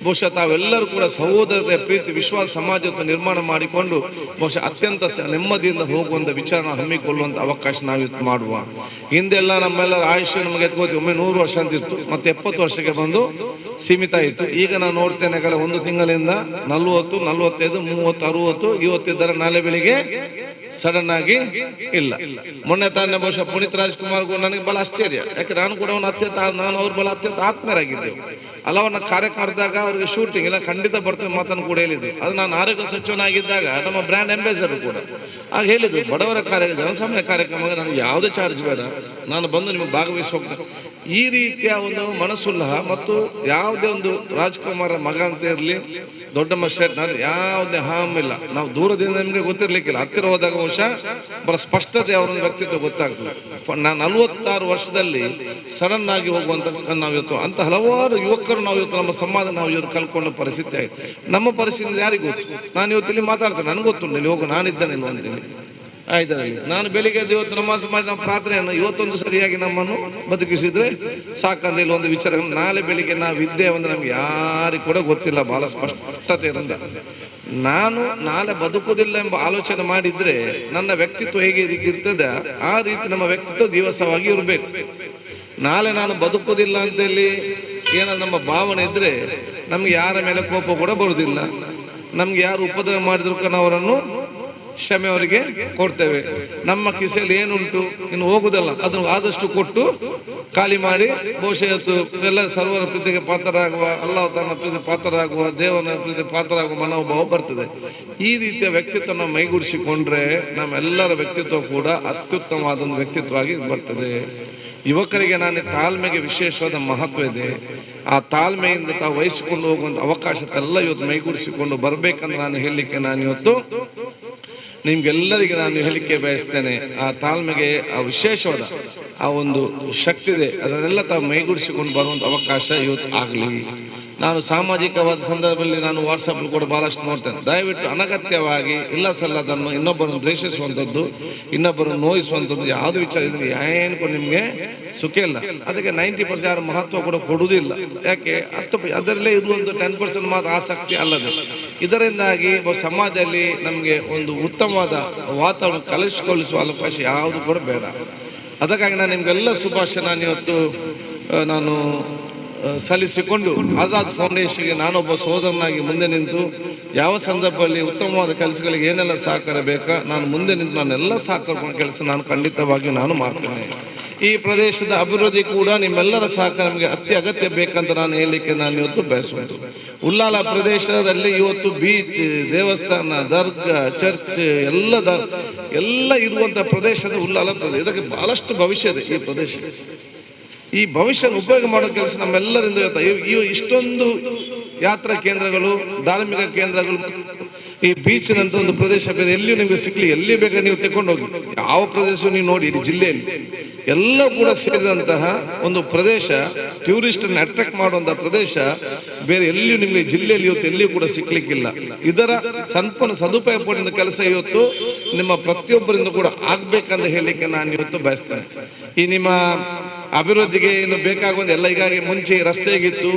ಬಹುಶಃ ತಾವೆಲ್ಲರೂ ಕೂಡ ಸಹೋದರತೆ, ಪ್ರೀತಿ, ವಿಶ್ವಾಸ ಸಮಾಜವನ್ನು ನಿರ್ಮಾಣ ಮಾಡಿಕೊಂಡು ಬಹುಶಃ ಅತ್ಯಂತ ನೆಮ್ಮದಿಯಿಂದ ಹೋಗುವಂತ ವಿಚಾರ ಹಮ್ಮಿಕೊಳ್ಳುವಂತ ಅವಕಾಶ ನಾವಿತ್ತು ಮಾಡುವ. ಹಿಂದೆಲ್ಲ ನಮ್ಮೆಲ್ಲರ ಆಯುಷ್ಯ ನಮಗೆ ಎತ್ಕೋತೀವಿ, ಒಮ್ಮೆ 100 ವರ್ಷ ಅಂತಿತ್ತು, ಮತ್ತೆ 70 ವರ್ಷಕ್ಕೆ ಬಂದು ಸೀಮಿತ ಆಯಿತು. ಈಗ ನಾನು ನೋಡ್ತೇನೆ ಒಂದು ತಿಂಗಳಿಂದ 40, 45, 30, 60 ಇವತ್ತಿದ್ದರೆ ನಾಳೆ ಬೆಳಿಗ್ಗೆ ಸಡನ್ ಆಗಿ ಇಲ್ಲ. ಮೊನ್ನೆ ತಾನೇ ಬಹುಶಃ ಪುನೀತ್ ರಾಜ್ಕುಮಾರ್ಗೂ ನನಗೆ ಬಹಳ ಆಶ್ಚರ್ಯ, ಯಾಕೆ ನಾನು ಕೂಡ ಅವನ ಅತ್ಯಂತ ನಾನು ಅವ್ರ ಬಹಳ ಅತ್ಯಂತ ಆತ್ಮೀಯರಾಗಿದ್ದೆವು. ಅಲ್ಲವನ್ನ ಕಾರ್ಯಕ್ರಮ ಮಾಡಿದಾಗ ಅವ್ರಿಗೆ ಶೂಟಿಂಗ್ ಇಲ್ಲ ಖಂಡಿತ ಬರ್ತೇನೆ ಮಾತನ್ನು ಕೂಡ ಹೇಳಿದ್ರು. ಅದು ನಾನು ಆರೋಗ್ಯ ಸಚಿವನಾಗಿದ್ದಾಗ ನಮ್ಮ ಬ್ರ್ಯಾಂಡ್ ಅಂಬಾಸಿಡರ್ ಕೂಡ ಆಗ ಹೇಳಿದ್ರು, ಬಡವರ ಜನಸಾಮಾನ್ಯ ಕಾರ್ಯಕ್ರಮಕ್ಕೆ ನನಗೆ ಯಾವುದೇ ಚಾರ್ಜ್ ಬೇಡ, ನಾನು ಬಂದು ನಿಮಗೆ ಭಾಗವಹಿಸಿ ಹೋಗ್ತೇನೆ. ಈ ರೀತಿಯ ಒಂದು ಮನಸ್ಸುಲ್ಲಾಹ ಮತ್ತು ಯಾವುದೇ ಒಂದು ರಾಜ್ಕುಮಾರ ಮಗ ಅಂತ ಇರಲಿ, ದೊಡ್ಡಮ್ಮ ಶೆಟ್ ಯಾವುದೇ ಹಾಮ್ ಇಲ್ಲ. ನಾವು ದೂರದಿಂದ ನಿಮಗೆ ಗೊತ್ತಿರ್ಲಿಕ್ಕಿಲ್ಲ, ಹತ್ತಿರ ಹೋದಾಗ ಬಹುಶಃ ಬಹಳ ಸ್ಪಷ್ಟತೆ ಅವರ ವ್ಯಕ್ತಿತ್ವ ಗೊತ್ತಾಗ್ತದೆ. ನಾನು 46 ವರ್ಷದಲ್ಲಿ ಸಡನ್ ಆಗಿ ಹೋಗುವಂತ ನಾವು ಇವತ್ತು ಅಂತ ಹಲವಾರು ಯುವಕರು ನಾವು ಇವತ್ತು ನಮ್ಮ ಸಮಾಜ ನಾವು ಇವರು ಕಲ್ಕೊಂಡ ಪರಿಸ್ಥಿತಿ ಆಯ್ತು. ನಮ್ಮ ಪರಿಸ್ಥಿತಿ ಯಾರಿಗೂ ಗೊತ್ತು? ನಾನು ಇವತ್ತು ಇಲ್ಲಿ ಮಾತಾಡ್ತೇನೆ, ನನಗೆ ಗೊತ್ತುಂಟು ಇಲ್ಲಿ ಹೋಗು ನಾನಿದ್ದೇನೆ ಅಂತೇಳಿ ಆಯ್ತಲ್ಲಿ. ನಾನು ಬೆಳಿಗ್ಗೆ ಇವತ್ತು ನಮಾಜ್ ಮಾಡಿ ನಮ್ಮ ಪ್ರಾರ್ಥನೆಯನ್ನು ಇವತ್ತೊಂದು ಸರಿಯಾಗಿ ನಮ್ಮನ್ನು ಬದುಕಿಸಿದ್ರೆ ಸಾಕಂತ ಇಲ್ಲಿ ಒಂದು ವಿಚಾರ. ನಾಳೆ ಬೆಳಿಗ್ಗೆ ನಾವು ಇದ್ದೇವೆ ಅಂದ್ರೆ ನಮ್ಗೆ ಯಾರಿಗೂ ಕೂಡ ಗೊತ್ತಿಲ್ಲ, ಬಹಳ ಸ್ಪಷ್ಟತೆ ಇರಂದ. ನಾನು ನಾಳೆ ಬದುಕುವುದಿಲ್ಲ ಎಂಬ ಆಲೋಚನೆ ಮಾಡಿದ್ರೆ ನನ್ನ ವ್ಯಕ್ತಿತ್ವ ಹೇಗೆ ಇರ್ತದೆ ಆ ರೀತಿ ನಮ್ಮ ವ್ಯಕ್ತಿತ್ವ ದಿವಸವಾಗಿ ಇರಬೇಕು. ನಾಳೆ ನಾನು ಬದುಕುವುದಿಲ್ಲ ಅಂತೇಳಿ ಏನಾದ್ರು ನಮ್ಮ ಭಾವನೆ ಇದ್ರೆ ನಮ್ಗೆ ಯಾರ ಮೇಲೆ ಕೋಪ ಕೂಡ ಬರುವುದಿಲ್ಲ. ನಮ್ಗೆ ಯಾರು ಉಪದ್ರವ ಮಾಡಿದ್ರು ನಾವು ಅವರನ್ನು ಕ್ಷಮೆ ಅವರಿಗೆ ಕೊಡ್ತೇವೆ. ನಮ್ಮ ಕಿಸೆಯಲ್ಲಿ ಏನುಂಟು ಇನ್ನು ಹೋಗುದಲ್ಲ ಅದನ್ನು ಆದಷ್ಟು ಕೊಟ್ಟು ಖಾಲಿ ಮಾಡಿ ಬಹುಶಃ ಎಲ್ಲ ಸರ್ವರ ಪ್ರೀತಿಗೆ ಪಾತ್ರರಾಗುವ, ಅಲ್ಲಾಹ್ ತನ್ನ ಪ್ರೀತಿ ಪಾತ್ರರಾಗುವ, ದೇವನ ಪ್ರೀತಿ ಪಾತ್ರರಾಗುವ ಮನೋಭಾವ ಬರ್ತದೆ. ಈ ರೀತಿಯ ವ್ಯಕ್ತಿತ್ವ ನಾವು ಮೈಗೂಡಿಸಿಕೊಂಡ್ರೆ ನಮ್ಮೆಲ್ಲರ ವ್ಯಕ್ತಿತ್ವ ಕೂಡ ಅತ್ಯುತ್ತಮವಾದ ಒಂದು ವ್ಯಕ್ತಿತ್ವವಾಗಿ ಬರ್ತದೆ. ಯುವಕರಿಗೆ ನಾನು ತಾಳ್ಮೆಗೆ ವಿಶೇಷವಾದ ಮಹತ್ವ ಇದೆ. ಆ ತಾಳ್ಮೆಯಿಂದ ತಾವು ವಹಿಸಿಕೊಂಡು ಹೋಗುವಂಥ ಅವಕಾಶತೆಲ್ಲ ಇವತ್ತು ಮೈಗೂಡಿಸಿಕೊಂಡು ಬರಬೇಕಂದ್ರೆ ನಾನು ಹೇಳಲಿಕ್ಕೆ ನಾನು ಇವತ್ತು ನಿಮ್ಗೆಲ್ಲರಿಗೆ ನಾನು ಹೇಳಿಕೆ ಬಯಸ್ತೇನೆ. ಆ ತಾಳ್ಮೆಗೆ ಆ ವಿಶೇಷವಾದ ಆ ಒಂದು ಶಕ್ತಿ ಇದೆ, ಅದನ್ನೆಲ್ಲ ತಾವು ಮೈಗೂಡಿಸಿಕೊಂಡು ಬರುವಂಥ ಅವಕಾಶ ಇವತ್ತು ಆಗಲಿ. ನಾನು ಸಾಮಾಜಿಕವಾದ ಸಂದರ್ಭದಲ್ಲಿ ನಾನು ವಾಟ್ಸಪ್ ಕೂಡ ಬಹಳಷ್ಟು ನೋಡ್ತೇನೆ. ದಯವಿಟ್ಟು ಅನಗತ್ಯವಾಗಿ ಇಲ್ಲ ಸಲ್ಲದನ್ನು ಇನ್ನೊಬ್ಬರನ್ನು ದ್ವೇಷಿಸುವಂಥದ್ದು, ಇನ್ನೊಬ್ಬರನ್ನು ನೋಯಿಸುವಂಥದ್ದು ಯಾವುದೇ ವಿಚಾರ ಇದ್ರೆ ಏನು ಕೂಡ ನಿಮಗೆ ಸುಖ ಇಲ್ಲ. ಅದಕ್ಕೆ 90% ಮಹತ್ವ ಕೂಡ ಕೊಡುವುದಿಲ್ಲ. ಯಾಕೆ ಅದರಲ್ಲೇ ಇರುವಂಥ 10% ಮಾತ್ರ ಆಸಕ್ತಿ ಅಲ್ಲದೆ. ಇದರಿಂದಾಗಿ ಸಮಾಜದಲ್ಲಿ ನಮಗೆ ಒಂದು ಉತ್ತಮವಾದ ವಾತಾವರಣ ಕಲಿಸಿಕೊಳ್ಳಿಸುವ ಅವಕಾಶ ಯಾವುದು ಕೂಡ ಬೇಡ. ಅದಕ್ಕಾಗಿ ನಾನು ನಿಮಗೆಲ್ಲ ಶುಭಾಶಯ ನಾನು ಇವತ್ತು ನಾನು ಸಲ್ಲಿಸಿಕೊಂಡು ಆಜಾದ್ ಫೌಂಡೇಶನ್ಗೆ ನಾನೊಬ್ಬ ಸಹೋದರನಾಗಿ ಮುಂದೆ ನಿಂತು ಯಾವ ಸಂದರ್ಭದಲ್ಲಿ ಉತ್ತಮವಾದ ಕೆಲಸಗಳಿಗೆ ಏನೆಲ್ಲ ಸಹಕಾರ ಬೇಕಾ ನಾನು ಮುಂದೆ ನಿಂತು ನಾನೆಲ್ಲ ಸಹಕಾರ ಕೆಲಸ ನಾನು ಖಂಡಿತವಾಗಿಯೂ ನಾನು ಮಾಡ್ತೇನೆ. ಈ ಪ್ರದೇಶದ ಅಭಿವೃದ್ಧಿ ಕೂಡ ನಿಮ್ಮೆಲ್ಲರ ಸಹಕಾರ ನಮಗೆ ಅಗತ್ಯ ಬೇಕಂತ ನಾನು ಹೇಳಲಿಕ್ಕೆ ನಾನು ಇವತ್ತು ಬಯಸುವುದು. ಉಳ್ಳಾಲ ಪ್ರದೇಶದಲ್ಲಿ ಇವತ್ತು ಬೀಚ್, ದೇವಸ್ಥಾನ, ದರ್ಗಾ, ಚರ್ಚ್ ಎಲ್ಲ ಇರುವಂಥ ಪ್ರದೇಶದ ಉಳ್ಳಾಲ ಪ್ರದೇಶ. ಇದಕ್ಕೆ ಬಹಳಷ್ಟು ಭವಿಷ್ಯ ಇದೆ ಈ ಪ್ರದೇಶ. ಈ ಭವಿಷ್ಯ ಉಪಯೋಗ ಮಾಡೋ ಕೆಲಸ ನಮ್ಮೆಲ್ಲರಿಂದ ಇಷ್ಟೊಂದು ಯಾತ್ರಾ ಕೇಂದ್ರಗಳು, ಧಾರ್ಮಿಕ ಕೇಂದ್ರಗಳು, ಈ ಬೀಚ್ನಂತ ಒಂದು ಪ್ರದೇಶ ಬೇರೆ ಎಲ್ಲಿಯೂ ನಿಮಗೆ ಸಿಕ್ಲಿ, ಎಲ್ಲಿ ಬೇಕಾದ್ರೆ ನೀವು ತಗೊಂಡೋಗಿ ಯಾವ ಪ್ರದೇಶ ನೀವು ನೋಡಿ ಈ ಜಿಲ್ಲೆಯಲ್ಲಿ ಎಲ್ಲ ಕೂಡ ಸೇರಿದಂತಹ ಒಂದು ಪ್ರದೇಶ, ಟೂರಿಸ್ಟ್ ಅನ್ನು ಅಟ್ರಾಕ್ಟ್ ಮಾಡುವಂತಹ ಪ್ರದೇಶ ಬೇರೆ ಎಲ್ಲಿಯೂ ನಿಮಗೆ ಜಿಲ್ಲೆಯಲ್ಲಿ ಇವತ್ತು ಎಲ್ಲಿಯೂ ಕೂಡ ಸಿಕ್ಲಿಕ್ಕಿಲ್ಲ. ಇದರ ಸಂಪೂರ್ಣ ಸದುಪಯೋಗ ಪಡೆದ ಕೆಲಸ ಇವತ್ತು ನಿಮ್ಮ ಪ್ರತಿಯೊಬ್ಬರಿಂದ ಕೂಡ ಆಗ್ಬೇಕಂತ ಹೇಳಲಿಕ್ಕೆ ನಾನು ಇವತ್ತು ಬಯಸ್ತೇನೆ. ಈ ನಿಮ್ಮ ಅಭಿವೃದ್ಧಿಗೆ ಇನ್ನು ಬೇಕಾಗುವಂತ ಎಲ್ಲ ಈಗಾಗಿ ಮುಂಚೆ ರಸ್ತೆಗಿತ್ತು,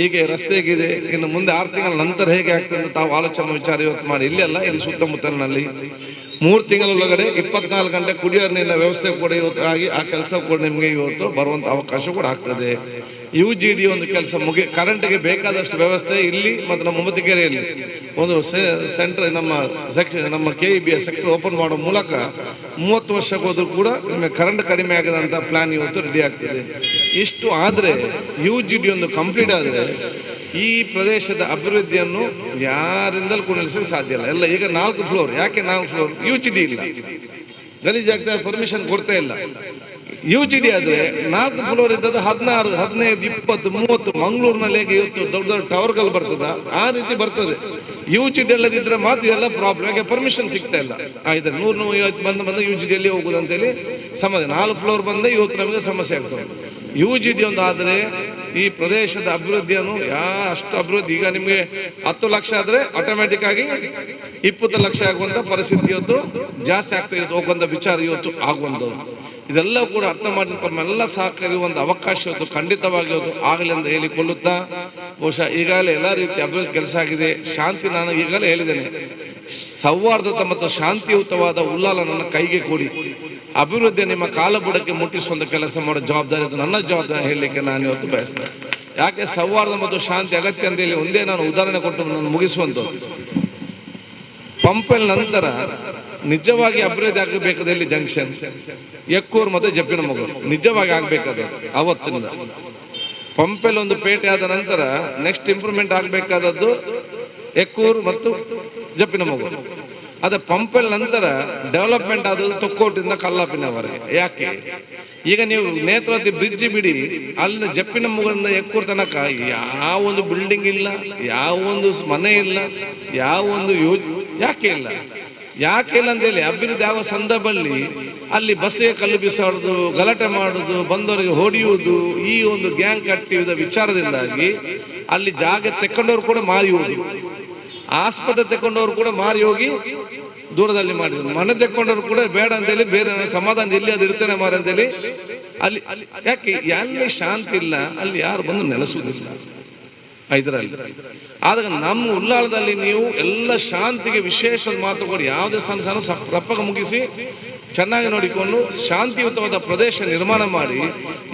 ಈಗ ರಸ್ತೆಗಿದೆ, ಇನ್ನು ಮುಂದೆ 6 ತಿಂಗಳ ನಂತರ ಹೇಗೆ ಆಗ್ತದೆ ಅಂತ ತಾವು ಆಲೋಚನೆ ವಿಚಾರ ಇವತ್ತು ಮಾಡಿ. ಇಲ್ಲೆಲ್ಲ ಇಲ್ಲಿ ಸುತ್ತಮುತ್ತಲಿನಲ್ಲಿ 3 ತಿಂಗಳೊಳಗಡೆ 24 ಗಂಟೆ ಕುಡಿಯೋ ನೀರಿನ ವ್ಯವಸ್ಥೆ ಕೂಡ ಇವತ್ತು ಆಗಿ ಆ ಕೆಲಸ ಕೂಡ ನಿಮಗೆ ಇವತ್ತು ಬರುವಂಥ ಅವಕಾಶ ಕೂಡ ಆಗ್ತದೆ. UGD ಒಂದು ಕೆಲಸ ಕರೆಂಟ್ಗೆ ಬೇಕಾದಷ್ಟು ವ್ಯವಸ್ಥೆ ಇಲ್ಲಿ ಮತ್ತು ನಮ್ಮ ಮುಮ್ಮತಿಕೆರೆಯಲ್ಲಿ ಒಂದು ಸೆಂಟರ್ ನಮ್ಮ KEBS ಸೆಕ್ಟರ್ ಓಪನ್ ಮಾಡೋ ಮೂಲಕ 30 ವರ್ಷಕ್ಕೆ ಹೋದ್ರೂ ಕೂಡ ನಿಮಗೆ ಕರೆಂಟ್ ಕಡಿಮೆ ಆಗದಂಥ ಪ್ಲಾನ್ ಇವತ್ತು ರೆಡಿ ಆಗ್ತದೆ. ಇಷ್ಟು ಆದರೆ UGD ಒಂದು ಕಂಪ್ಲೀಟ್ ಆದರೆ ಈ ಪ್ರದೇಶದ ಅಭಿವೃದ್ಧಿಯನ್ನು ಯಾರಿಂದಲೂ ಕೂಡ ನಿಲ್ಲಿಸಕ್ಕೆ ಸಾಧ್ಯ ಇಲ್ಲ. ಎಲ್ಲ ಈಗ 4 ಫ್ಲೋರ್, ಯಾಕೆ 4 ಫ್ಲೋರ್? UGD ಇಲ್ಲ, ಗಲೀಜಾಗ್ತದೆ, ಪರ್ಮಿಷನ್ ಕೊಡ್ತಾ ಇಲ್ಲ. UGD ಆದ್ರೆ 4 ಫ್ಲೋರ್ ಇದ್ದದ್ದು 16, 15, 20, 30 ಮಂಗಳೂರಿನಲ್ಲಿ ಹೇಗೆ ಇವತ್ತು ದೊಡ್ಡ ದೊಡ್ಡ ಟವರ್ಗಳು ಬರ್ತದ ಆ ರೀತಿ ಬರ್ತದೆ. UGD ಎಲ್ಲದಿದ್ರೆ ಮಾತ್ರ ಎಲ್ಲ ಪ್ರಾಬ್ಲಮ್. ಯಾಕೆ ಪರ್ಮಿಷನ್ ಸಿಗ್ತಾ ಇಲ್ಲ. ಆಯ್ತು 150 ಬಂದ UGD ಅಲ್ಲಿ ಹೋಗುದು ಅಂತೇಳಿ ಸಮಸ್ಯೆ. 4 ಫ್ಲೋರ್ ಬಂದ ಇವತ್ತು ನಮಗೆ ಸಮಸ್ಯೆ ಆಗ್ತದೆ. UGD ಒಂದು ಆದರೆ ಈ ಪ್ರದೇಶದ ಅಭಿವೃದ್ಧಿಯನ್ನು ಅಷ್ಟು ಅಭಿವೃದ್ಧಿ. ಈಗ ನಿಮಗೆ 10 ಲಕ್ಷ ಆದ್ರೆ ಆಟೋಮ್ಯಾಟಿಕ್ ಆಗಿ 20 ಲಕ್ಷ ಆಗುವಂತ ಪರಿಸ್ಥಿತಿ ಇವತ್ತು ಜಾಸ್ತಿ ಆಗ್ತಾ ಹೋಗುವಂತ ವಿಚಾರ ಇವತ್ತು ಆಗುವಂಥದ್ದು. ಇದೆಲ್ಲ ಕೂಡ ಅರ್ಥ ಮಾಡಿ ತಮ್ಮೆಲ್ಲ ಸಹಕರಿಸುವಂಥ ಅವಕಾಶ ಇವತ್ತು ಖಂಡಿತವಾಗಿ ಇವತ್ತು ಆಗಲಿ ಅಂತ ಹೇಳಿಕೊಳ್ಳುತ್ತಾ, ಬಹುಶಃ ಈಗಾಗಲೇ ಎಲ್ಲ ರೀತಿಯ ಅಭಿವೃದ್ಧಿ ಕೆಲಸ ಆಗಿದೆ. ಶಾಂತಿ ನಾನು ಈಗಾಗಲೇ ಹೇಳಿದ್ದೇನೆ, ಸೌಹಾರ್ದತೆ ಮತ್ತು ಶಾಂತಿಯುತವಾದ ಉಳ್ಳಾಲ ನನ್ನ ಕೈಗೆ ಕೊಡಿ. ಅಭಿವೃದ್ಧಿ ನಿಮ್ಮ ಕಾಲಬುಡಕ್ಕೆ ಮುಟ್ಟಿಸುವಂಥ ಕೆಲಸ ಮಾಡೋ ಜವಾಬ್ದಾರಿ ಇದು ನನ್ನ ಜವಾಬ್ದಾರಿ ಹೇಳಲಿಕ್ಕೆ ನಾನು ಇವತ್ತು ಬಯಸ್ತೇನೆ. ಯಾಕೆ ಸೌಹಾರ್ದ ಮತ್ತು ಶಾಂತಿ ಅಗತ್ಯ ಅಂತ ಹೇಳಿ ಒಂದೇ ನಾನು ಉದಾಹರಣೆ ಕೊಟ್ಟು ನಾನು ಮುಗಿಸುವಂಥದ್ದು. ಪಂಪೆಲ್ ನಂತರ ನಿಜವಾಗಿ ಅಭಿವೃದ್ಧಿ ಆಗಬೇಕಾದಲ್ಲಿ ಜಂಕ್ಷನ್ ಎಕ್ಕೂರು ಮತ್ತು ಜಪ್ಪಿನ ಮಗು ನಿಜವಾಗಿ ಆಗ್ಬೇಕಾದ ಅವತ್ತಿನಿಂದ ಪಂಪೆಲ್ ಒಂದು ಪೇಟೆ ಆದ ನಂತರ ನೆಕ್ಸ್ಟ್ ಇಂಪ್ರೂವ್ಮೆಂಟ್ ಆಗಬೇಕಾದದ್ದು ಎಕ್ಕೂರು ಮತ್ತು ಜಪ್ಪಿನ ಮಗು. ಅದೇ ಪಂಪೆಲ್ ನಂತರ ಡೆವಲಪ್ಮೆಂಟ್ ಆದದ್ದು ತೊಕ್ಕೋಟಿಂದ ಕಲ್ಲಾಪಿನವರೆಗೆ. ಯಾಕೆ ಈಗ ನೀವು ನೇತ್ರಾವತಿ ಬ್ರಿಡ್ಜ್ ಬಿಡಿ, ಅಲ್ಲಿ ಜಪ್ಪಿನ ಮಗುವಿಂದ ಎಕ್ಕೂರು ತನಕ ಯಾವ ಒಂದು ಬಿಲ್ಡಿಂಗ್ ಇಲ್ಲ, ಯಾವ ಒಂದು ಮನೆ ಇಲ್ಲ, ಯಾವ ಒಂದು ಯಾಕೆ ಇಲ್ಲ ಅಂತೇಳಿ ಅಭಿವೃದ್ಧಿ ಆಗುವ ಸಂದರ್ಭದಲ್ಲಿ ಅಲ್ಲಿ ಬಸ್ಸಿಗೆ ಕಲ್ಲು ಬಿಸಾಡುದು, ಗಲಾಟೆ ಮಾಡುದು, ಬಂದವರಿಗೆ ಹೊಡೆಯುವುದು, ಈ ಒಂದು ಗ್ಯಾಂಗ್ ಕಟ್ಟಿದ ವಿಚಾರದಿಂದಾಗಿ ಅಲ್ಲಿ ಜಾಗ ತೆಕ್ಕೊಂಡವ್ರು ಕೂಡ ಮಾರಿ ಹೋದ್ರು, ಆಸ್ಪತ್ರೆ ತೆಕ್ಕೊಂಡವ್ರು ಕೂಡ ಮಾರಿ ಹೋಗಿ ದೂರದಲ್ಲಿ ಮಾಡಿದ್ರು, ಮನೆ ತೆಕ್ಕೊಂಡವ್ರು ಕೂಡ ಬೇಡ ಅಂತೇಳಿ ಬೇರೆ ಸಮಾಧಾನ ಇಲ್ಲಿ ಅದು ಇರ್ತೇನೆ ಮಾರಿ ಅಂತೇಳಿ ಅಲ್ಲಿ. ಯಾಕೆ ಎಲ್ಲಿ ಶಾಂತಿ ಇಲ್ಲ ಅಲ್ಲಿ ಯಾರು ಬಂದು ನೆಲೆಸುವುದಿಲ್ಲ ಇದರಲ್ಲಿ. ಆದಾಗ ನಮ್ಮ ಉಳ್ಳಾಳದಲ್ಲಿ ನೀವು ಎಲ್ಲ ಶಾಂತಿಗೆ ವಿಶೇಷ ಮಾತು ಕೊಡಿ. ಯಾವುದೇ ಸಣ್ಣ ರಪ್ಪಗ ಮುಗಿಸಿ ಚೆನ್ನಾಗಿ ನೋಡಿಕೊಂಡು ಶಾಂತಿಯುತವಾದ ಪ್ರದೇಶ ನಿರ್ಮಾಣ ಮಾಡಿ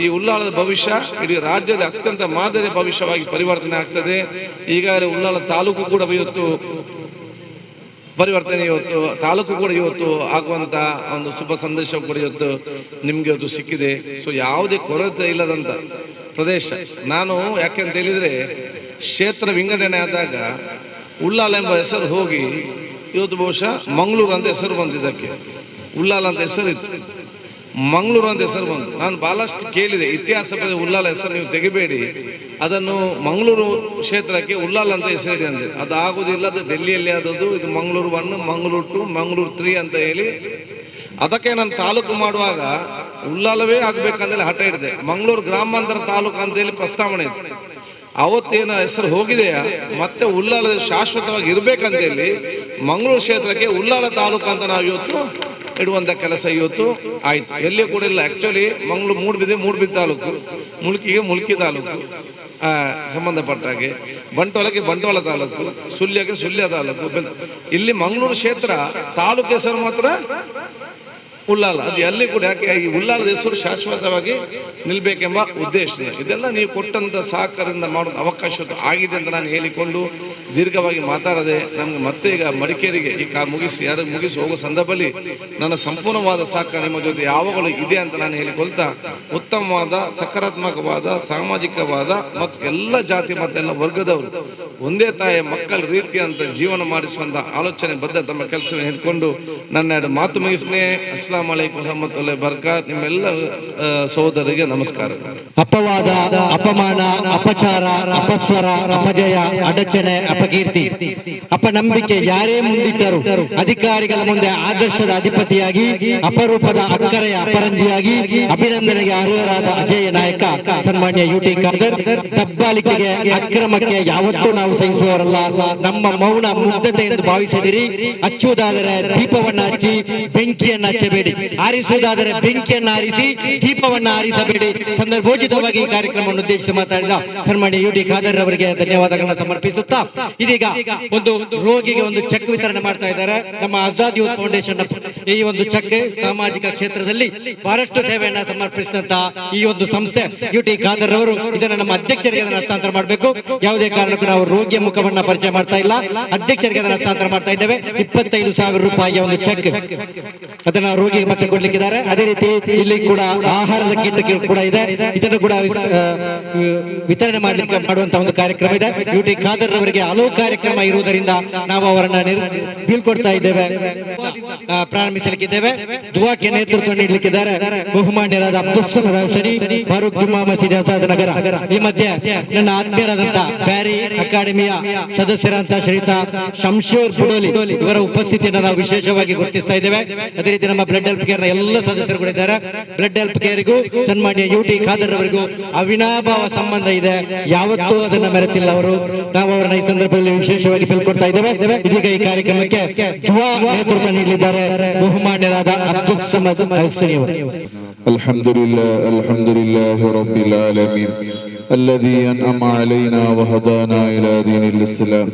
ಈ ಉಳ್ಳಾಳದ ಭವಿಷ್ಯ ಇಡೀ ರಾಜ್ಯದಲ್ಲಿ ಅತ್ಯಂತ ಮಾದರಿ ಭವಿಷ್ಯವಾಗಿ ಪರಿವರ್ತನೆ ಆಗ್ತದೆ. ಈಗಾಗಲೇ ಉಳ್ಳಾಳ ತಾಲೂಕು ಕೂಡ ಇವತ್ತು ಪರಿವರ್ತನೆ, ಇವತ್ತು ತಾಲೂಕು ಕೂಡ ಇವತ್ತು ಆಗುವಂತ ಒಂದು ಶುಭ ಸಂದೇಶ ಕೂಡ ಇವತ್ತು ನಿಮ್ಗೆ ಇವತ್ತು ಸಿಕ್ಕಿದೆ. ಸೊ ಯಾವುದೇ ಕೊರತೆ ಇಲ್ಲದಂತ ಪ್ರದೇಶ. ನಾನು ಯಾಕೆಂತ ಹೇಳಿದ್ರೆ ಕ್ಷೇತ್ರ ವಿಂಗಡಣೆ ಆದಾಗ ಉಳ್ಳಾಲ ಎಂಬ ಹೆಸರು ಹೋಗಿ ಇವತ್ತು ಬಹುಶಃ ಮಂಗಳೂರು ಅಂತ ಹೆಸರು ಬಂದಿದ್ದಕ್ಕೆ. ಉಳ್ಳಾಲ ಅಂತ ಹೆಸರು ಇತ್ತು, ಮಂಗಳೂರು ಅಂತ ಹೆಸರು ಬಂತು. ನಾನು ಬಹಳಷ್ಟು ಕೇಳಿದೆ, ಇತಿಹಾಸ ಉಳ್ಳಾಲ ಹೆಸರು ನೀವು ತೆಗಿಬೇಡಿ, ಅದನ್ನು ಮಂಗಳೂರು ಕ್ಷೇತ್ರಕ್ಕೆ ಉಳ್ಳಾಲ ಅಂತ ಹೆಸರಿಡಿ ಅಂದೆ. ಅದು ಆಗುದಿಲ್ಲ, ಅದು ಡೆಲ್ಲಿಯಲ್ಲಿ ಆದದ್ದು, ಇದು ಮಂಗಳೂರು 1, ಮಂಗಳೂರು 2, ಮಂಗಳೂರು 3 ಅಂತ ಹೇಳಿ ಅದಕ್ಕೆ ನಾನು ತಾಲೂಕು ಮಾಡುವಾಗ ಉಳ್ಳಾಲವೇ ಆಗ್ಬೇಕಂತೇಳಿ ಹಠ ಹಿಡಿದೆ. ಮಂಗಳೂರು ಗ್ರಾಮಾಂತರ ತಾಲೂಕು ಅಂತೇಳಿ ಪ್ರಸ್ತಾವನೆ ಇತ್ತು. ಅವತ್ತೇನು ಹೆಸರು ಹೋಗಿದೆಯಾ ಮತ್ತೆ ಉಳ್ಳಾಲ ಶಾಶ್ವತವಾಗಿ ಇರ್ಬೇಕಂತೇಳಿ ಮಂಗಳೂರು ಕ್ಷೇತ್ರಕ್ಕೆ ಉಳ್ಳಾಲ ತಾಲೂಕು ಅಂತ ನಾವು ಇವತ್ತು ಇಡುವಂತ ಕೆಲಸ ಇವತ್ತು ಆಯ್ತು. ಎಲ್ಲಿ ಕೂಡ ಇಲ್ಲ. ಆಕ್ಚುಲಿ ಮಂಗಳೂರು ಮೂಡ್ಬಿದ್ದೆ ತಾಲೂಕು, ಮುಲ್ಕಿ ತಾಲೂಕು ಸಂಬಂಧಪಟ್ಟ ಹಾಗೆ, ಬಂಟ್ವಾಳಕ್ಕೆ ಬಂಟ್ವಾಳ ತಾಲೂಕು, ಸುಳ್ಯಕ್ಕೆ ಸುಳ್ಯ ತಾಲೂಕು. ಇಲ್ಲಿ ಮಂಗಳೂರು ಕ್ಷೇತ್ರ ತಾಲೂಕು ಹೆಸರು ಮಾತ್ರ ಉಳ್ಳಾಲ. ಅದು ಎಲ್ಲಿ ಕೂಡ ಯಾಕೆ ಈ ಉಳ್ಳಾಲದ ಹೆಸರು ಶಾಶ್ವತವಾಗಿ ನಿಲ್ಬೇಕೆಂಬ ಉದ್ದೇಶದಿಂದ ಇದೆಲ್ಲ ನೀವು ಕೊಟ್ಟಂತ ಸಹಕಾರದಿಂದ ಮಾಡೋದು ಅವಕಾಶ ಆಗಿದೆ ಅಂತ ನಾನು ಹೇಳಿಕೊಂಡು ದೀರ್ಘವಾಗಿ ಮಾತಾಡದೆ ನಮ್ಗೆ ಮತ್ತೆ ಈಗ ಮಡಿಕೇರಿಗೆ ಈ ಮುಗಿಸಿ ಹೋಗೋ ಸಂದರ್ಭದಲ್ಲಿ ನನ್ನ ಸಂಪೂರ್ಣವಾದ ಸಹಕಾರ ನಿಮ್ಮ ಜೊತೆ ಯಾವಾಗಲೂ ಇದೆ ಅಂತ ನಾನು ಹೇಳಿಕೊಳ್ತಾ, ಉತ್ತಮವಾದ ಸಕಾರಾತ್ಮಕವಾದ ಸಾಮಾಜಿಕವಾದ ಮತ್ತು ಎಲ್ಲ ಜಾತಿ ಮತ್ತು ಎಲ್ಲ ವರ್ಗದವರು ಒಂದೇ ತಾಯಿಯ ಮಕ್ಕಳ ರೀತಿಯಂತ ಜೀವನ ಮಾಡಿಸುವಂತ ಆಲೋಚನೆ ಬದ್ಧ ತಮ್ಮ ಕೆಲಸವನ್ನು ಹೇಳಿಕೊಂಡು ನನ್ನ ಮಾತು ಮುಗಿಸ್ನೇ. ಅಸ್ಲಾಂ ಅಲೈಕುಂ ವರಹಮತುಲ್ಲಾಹಿ ಬರ್ಕಾತ್. ನಿಮ್ಮೆಲ್ಲ ಸಹೋದರರಿಗೆ ನಮಸ್ಕಾರ. ಅಪವಾದ, ಅಪಮಾನ, ಅಪಚಾರ, ಅಪಸ್ವರ, ಅಪಜಯ, ಅಡಚಣೆ, ಅಪಕೀರ್ತಿ, ಅಪನಂಬಿಕೆ ಯಾರೇ ಮುಂದಿಟ್ಟರು ಅಧಿಕಾರಿಗಳ ಮುಂದೆ ಆದರ್ಶದ ಅಧಿಪತಿಯಾಗಿ ಅಪರೂಪದ ಅಕ್ಕರೆಯ ಅಪರಂಜಿಯಾಗಿ ಅಭಿನಂದನೆಗೆ ಅರ್ಹರಾದ ಅಜೇಯ ನಾಯಕ ಸನ್ಮಾನ್ಯ ಯುಟಿ ಖಾದರ್. ದಬ್ಬಾಳಿಕೆಗೆ, ಅಕ್ರಮಕ್ಕೆ ಯಾವತ್ತೂ ನಾವು ಸಹಿಸುವವರಲ್ಲ. ನಮ್ಮ ಮೌನ ಮುಗ್ಧತೆ ಎಂದು ಭಾವಿಸಿದಿರಿ. ಹಚ್ಚುವುದಾದರೆ ದೀಪವನ್ನ ಹಚ್ಚಿ ಬೆಂಕಿಯನ್ನ ಹಚ್ಚಬೇಡಿ, ಆರಿಸುವುದಾದರೆ ಬೆಂಕಿಯನ್ನ ಆರಿಸಿ ದೀಪವನ್ನ ಆರಿಸಬೇಡಿ. ಸಂದರ್ಭೋಚಿತವಾಗಿ ಈ ಕಾರ್ಯಕ್ರಮವನ್ನು ಉದ್ದೇಶಿಸಿ ಮಾತಾಡಿದ ಸನ್ಮಾನ್ಯ ಯುಟಿ ಖಾದರ್ ಅವರಿಗೆ ಧನ್ಯವಾದಗಳನ್ನ ಸಮರ್ಪಿಸುತ್ತಾ, ಇದೀಗ ಒಂದು ರೋಗಿಗೆ ಒಂದು ಚೆಕ್ ವಿತರಣೆ ಮಾಡ್ತಾ ಇದ್ದಾರೆ ನಮ್ಮ ಆಜಾದ್ ಯೂತ್ ಫೌಂಡೇಶನ್. ಈ ಒಂದು ಚೆಕ್ ಸಾಮಾಜಿಕ ಕ್ಷೇತ್ರದಲ್ಲಿ ಬಹಳಷ್ಟು ಸೇವೆಯನ್ನ ಸಮರ್ಪಿಸಿದಂತ ಈ ಒಂದು ಸಂಸ್ಥೆ ಯುಟಿ ಖಾದರ್ ಅವರು ಇದನ್ನ ನಮ್ಮ ಅಧ್ಯಕ್ಷರಿಗೆ ಅದನ್ನು ಹಸ್ತಾಂತರ ಮಾಡಬೇಕು. ಯಾವುದೇ ಕಾರಣಕ್ಕೂ ನಾವು ರೋಗಿಯ ಮುಖವನ್ನ ಪರಿಚಯ ಮಾಡ್ತಾ ಇಲ್ಲ, ಅಧ್ಯಕ್ಷರಿಗೆ ಅದನ್ನು ಹಸ್ತಾಂತರ ಮಾಡ್ತಾ ಇದ್ದೇವೆ. 25,000 ರೂಪಾಯಿಯ ಒಂದು ಚೆಕ್ ಅದನ್ನ ರೋಗಿಗೆ ಮತ್ತೆ ಕೊಡ್ಲಿಕ್ಕಿದ್ದಾರೆ. ಅದೇ ರೀತಿ ಇಲ್ಲಿ ಕೂಡ ಆಹಾರದ ಕಿಟ್ ಕೂಡ ಇದೆ, ಇದನ್ನು ಕೂಡ ವಿತರಣೆ ಮಾಡುವಂತಹ ಒಂದು ಕಾರ್ಯಕ್ರಮ ಇದೆ. ಯುಟಿ ಖಾದರ್ ಅವರಿಗೆ ಹಲವು ಕಾರ್ಯಕ್ರಮ ಇರುವುದರಿಂದ ನಾವು ಅವರನ್ನ ಬೀಳ್ಕೊಡ್ತಾ ಇದ್ದೇವೆ, ಪ್ರಾರಂಭಿಸಲಿಕ್ಕಿದ್ದೇವೆ. ದುವಾಕ್ಕೆ ನೇತೃತ್ವ ನೀಡಲಿಕ್ಕಿದ್ದಾರೆ ಬಹುಮಾನ್ಯರಾದ ಅಬ್ದುಲ್ ಸಮದ್ ಹಸನಿ, ಫಾರೂಕ್ ಜುಮ್ಮಾ ಮಸೀದಿ ಆಜಾದ್ ನಗರ. ಈ ಮಧ್ಯೆ ನನ್ನ ಆತ್ಮೀಯರಾದಂತ ಬ್ಯಾರಿ ಅಕಾಡೆಮಿಯ ಸದಸ್ಯರಂತ ಶ್ರೀಯುತ ಶಂಶೇರ್ ಬುಡೋಲಿ ಇವರ ಉಪಸ್ಥಿತಿಯನ್ನು ನಾವು ವಿಶೇಷವಾಗಿ ಗುರುತಿಸ್ತಾ ಇದ್ದೇವೆ. ಅದೇ ರೀತಿ ನಮ್ಮ ಬ್ಲಡ್ ಹೆಲ್ಪ್ ಕೇರ್ ನ ಎಲ್ಲ ಸದಸ್ಯರು ಕೂಡ ಇದ್ದಾರೆ. ಬ್ಲಡ್ ಹೆಲ್ಪ್ ಕೇರ್ಗೂ ಸನ್ಮಾನ್ಯ ಯುಟಿ ಖಾದರ್ ಅವರಿಗೂ ಅವಿನಾಭಾವ ಸಂಬಂಧ ಇದೆ, ಯಾವತ್ತೂ ಅದನ್ನ ಮೆರೆತಿಲ್ಲ ಅವರು. ನಾವು ಅವರನ್ನ ಈ ಸಂದರ್ಭದಲ್ಲಿ ವಿಶೇಷವಾಗಿ ಬೀಳ್ಕೊಡ್ತಾ ಇದ್ದೇವೆ. ಇದೀಗ ಈ ಕಾರ್ಯಕ್ರಮಕ್ಕೆ ದುವಾ ನೇತೃತ್ವ ನೀಡಲಿದ್ದಾರೆ ಬಹುಮಾನ್ಯರಾದ ಅಬ್ದುಲ್ ಸಮದ್ ಹಸನಿ ಅವರು. ಅಲ್ಹಮ್ದುಲಿಲ್ಲಾಹಿ ರಬ್ಬಿಲ್ ಆಲಮೀನ್. الذي أنعم علينا وهدانا إلى دين الإسلام.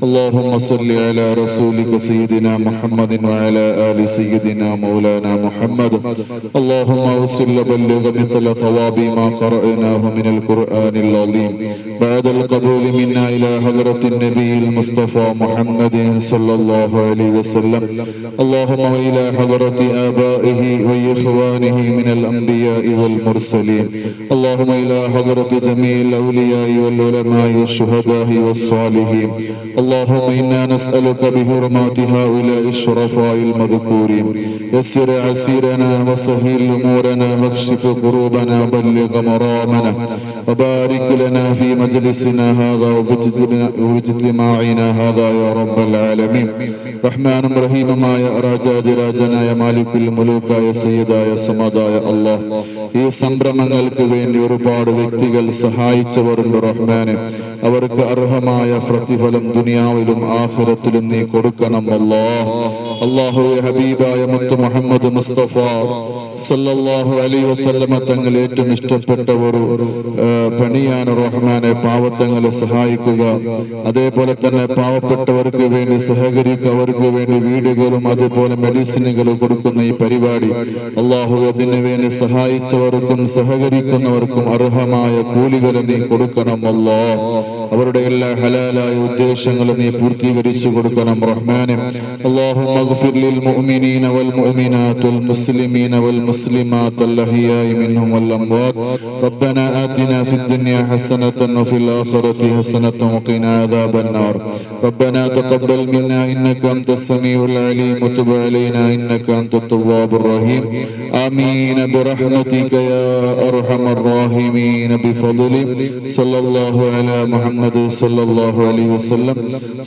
اللهم صل على رسولك سيدنا محمد وعلى آل سيدنا مولانا محمد. اللهم وصل بلغ مثل ثواب ما قرأناه من القرآن العظيم بعد القبول منا إلى حضرة النبي المصطفى محمد صلى الله عليه وسلم. اللهم وإلى حضرة آبائه وإخوانه من الأنبياء والمرسلين. اللهم إلى حضرة جميع الأولياء والعلماء والشهداء والصالحين. اللهم إنا نسألك بحرمات هؤلاء الشرفاء المذكورين يسر عسيرنا وسهل أمورنا واكشف كروبنا بلغ مرامنا وبارك لنا في مجلسنا هذا واجتماعنا هذا يا رب العالمين. റഹ്മാനും റഹീമുമായ രാജാതിരാജനായ മാലിക്കുൽ മുലൂക്കായ സയ്യിദായ സമദായ അല്ലാഹ്, ഈ സംരംഭങ്ങൾക്ക് വേണ്ടി ഒരുപാട് വ്യക്തികൾ സഹായിച്ചവരുണ്ട് റഹ്മാനെ. അവർക്ക് അർഹമായ പ്രതിഫലം ദുനിയാവിലും ആഖിറത്തിലും നീ കൊടുക്കണം അല്ലാഹ്. അല്ലാഹുവേ, ഹബീബായ മുത്ത് മുഹമ്മദ് മുസ്തഫ സല്ലല്ലാഹു അലൈഹി വസല്ലമ തങ്ങൾ ഏറ്റവും ഇഷ്ടപ്പെട്ട ഒരു പണിയാണ് റഹ്മാനെ, പാവത്തങ്ങളെ സഹായിക്കുക. അതേപോലെ തന്നെ പാവപ്പെട്ടവർക്ക് വേണ്ടി സഹകരിക്കുക, അവർക്ക് വേണ്ടി വീടുകളും അതുപോലെ മെഡിസിനുകളും കൊടുക്കുന്ന ഈ പരിപാടി അല്ലാഹു അതിനു വേണ്ടി സഹായിച്ചവർക്കും സഹകരിക്കുന്നവർക്കും അർഹമായ കൂലികൾ നീ കൊടുക്കണം അല്ലാഹ്. അവരുടെ എല്ലാ ഹലാലായ ഉദ്ദേശങ്ങളും നീ പൂർത്തീകരിച്ചു കൊടുക്കണം റഹ്മാനെ. അല്ലാഹുമ്മ اغفر للمؤمنين والمؤمنات والمسلمين والمسلمات الأحياء منهم والأموات. ربنا آتنا في الدنيا حسنة وفي الآخرة حسنة وقنا عذاب النار. ربنا تقبل منا إنك أنت السميع العليم وتب علينا إنك أنت التواب الرحيم. آمين برحمتك يا أرحم الراحمين بفضلك. صلى الله على محمد صلى الله عليه وسلم.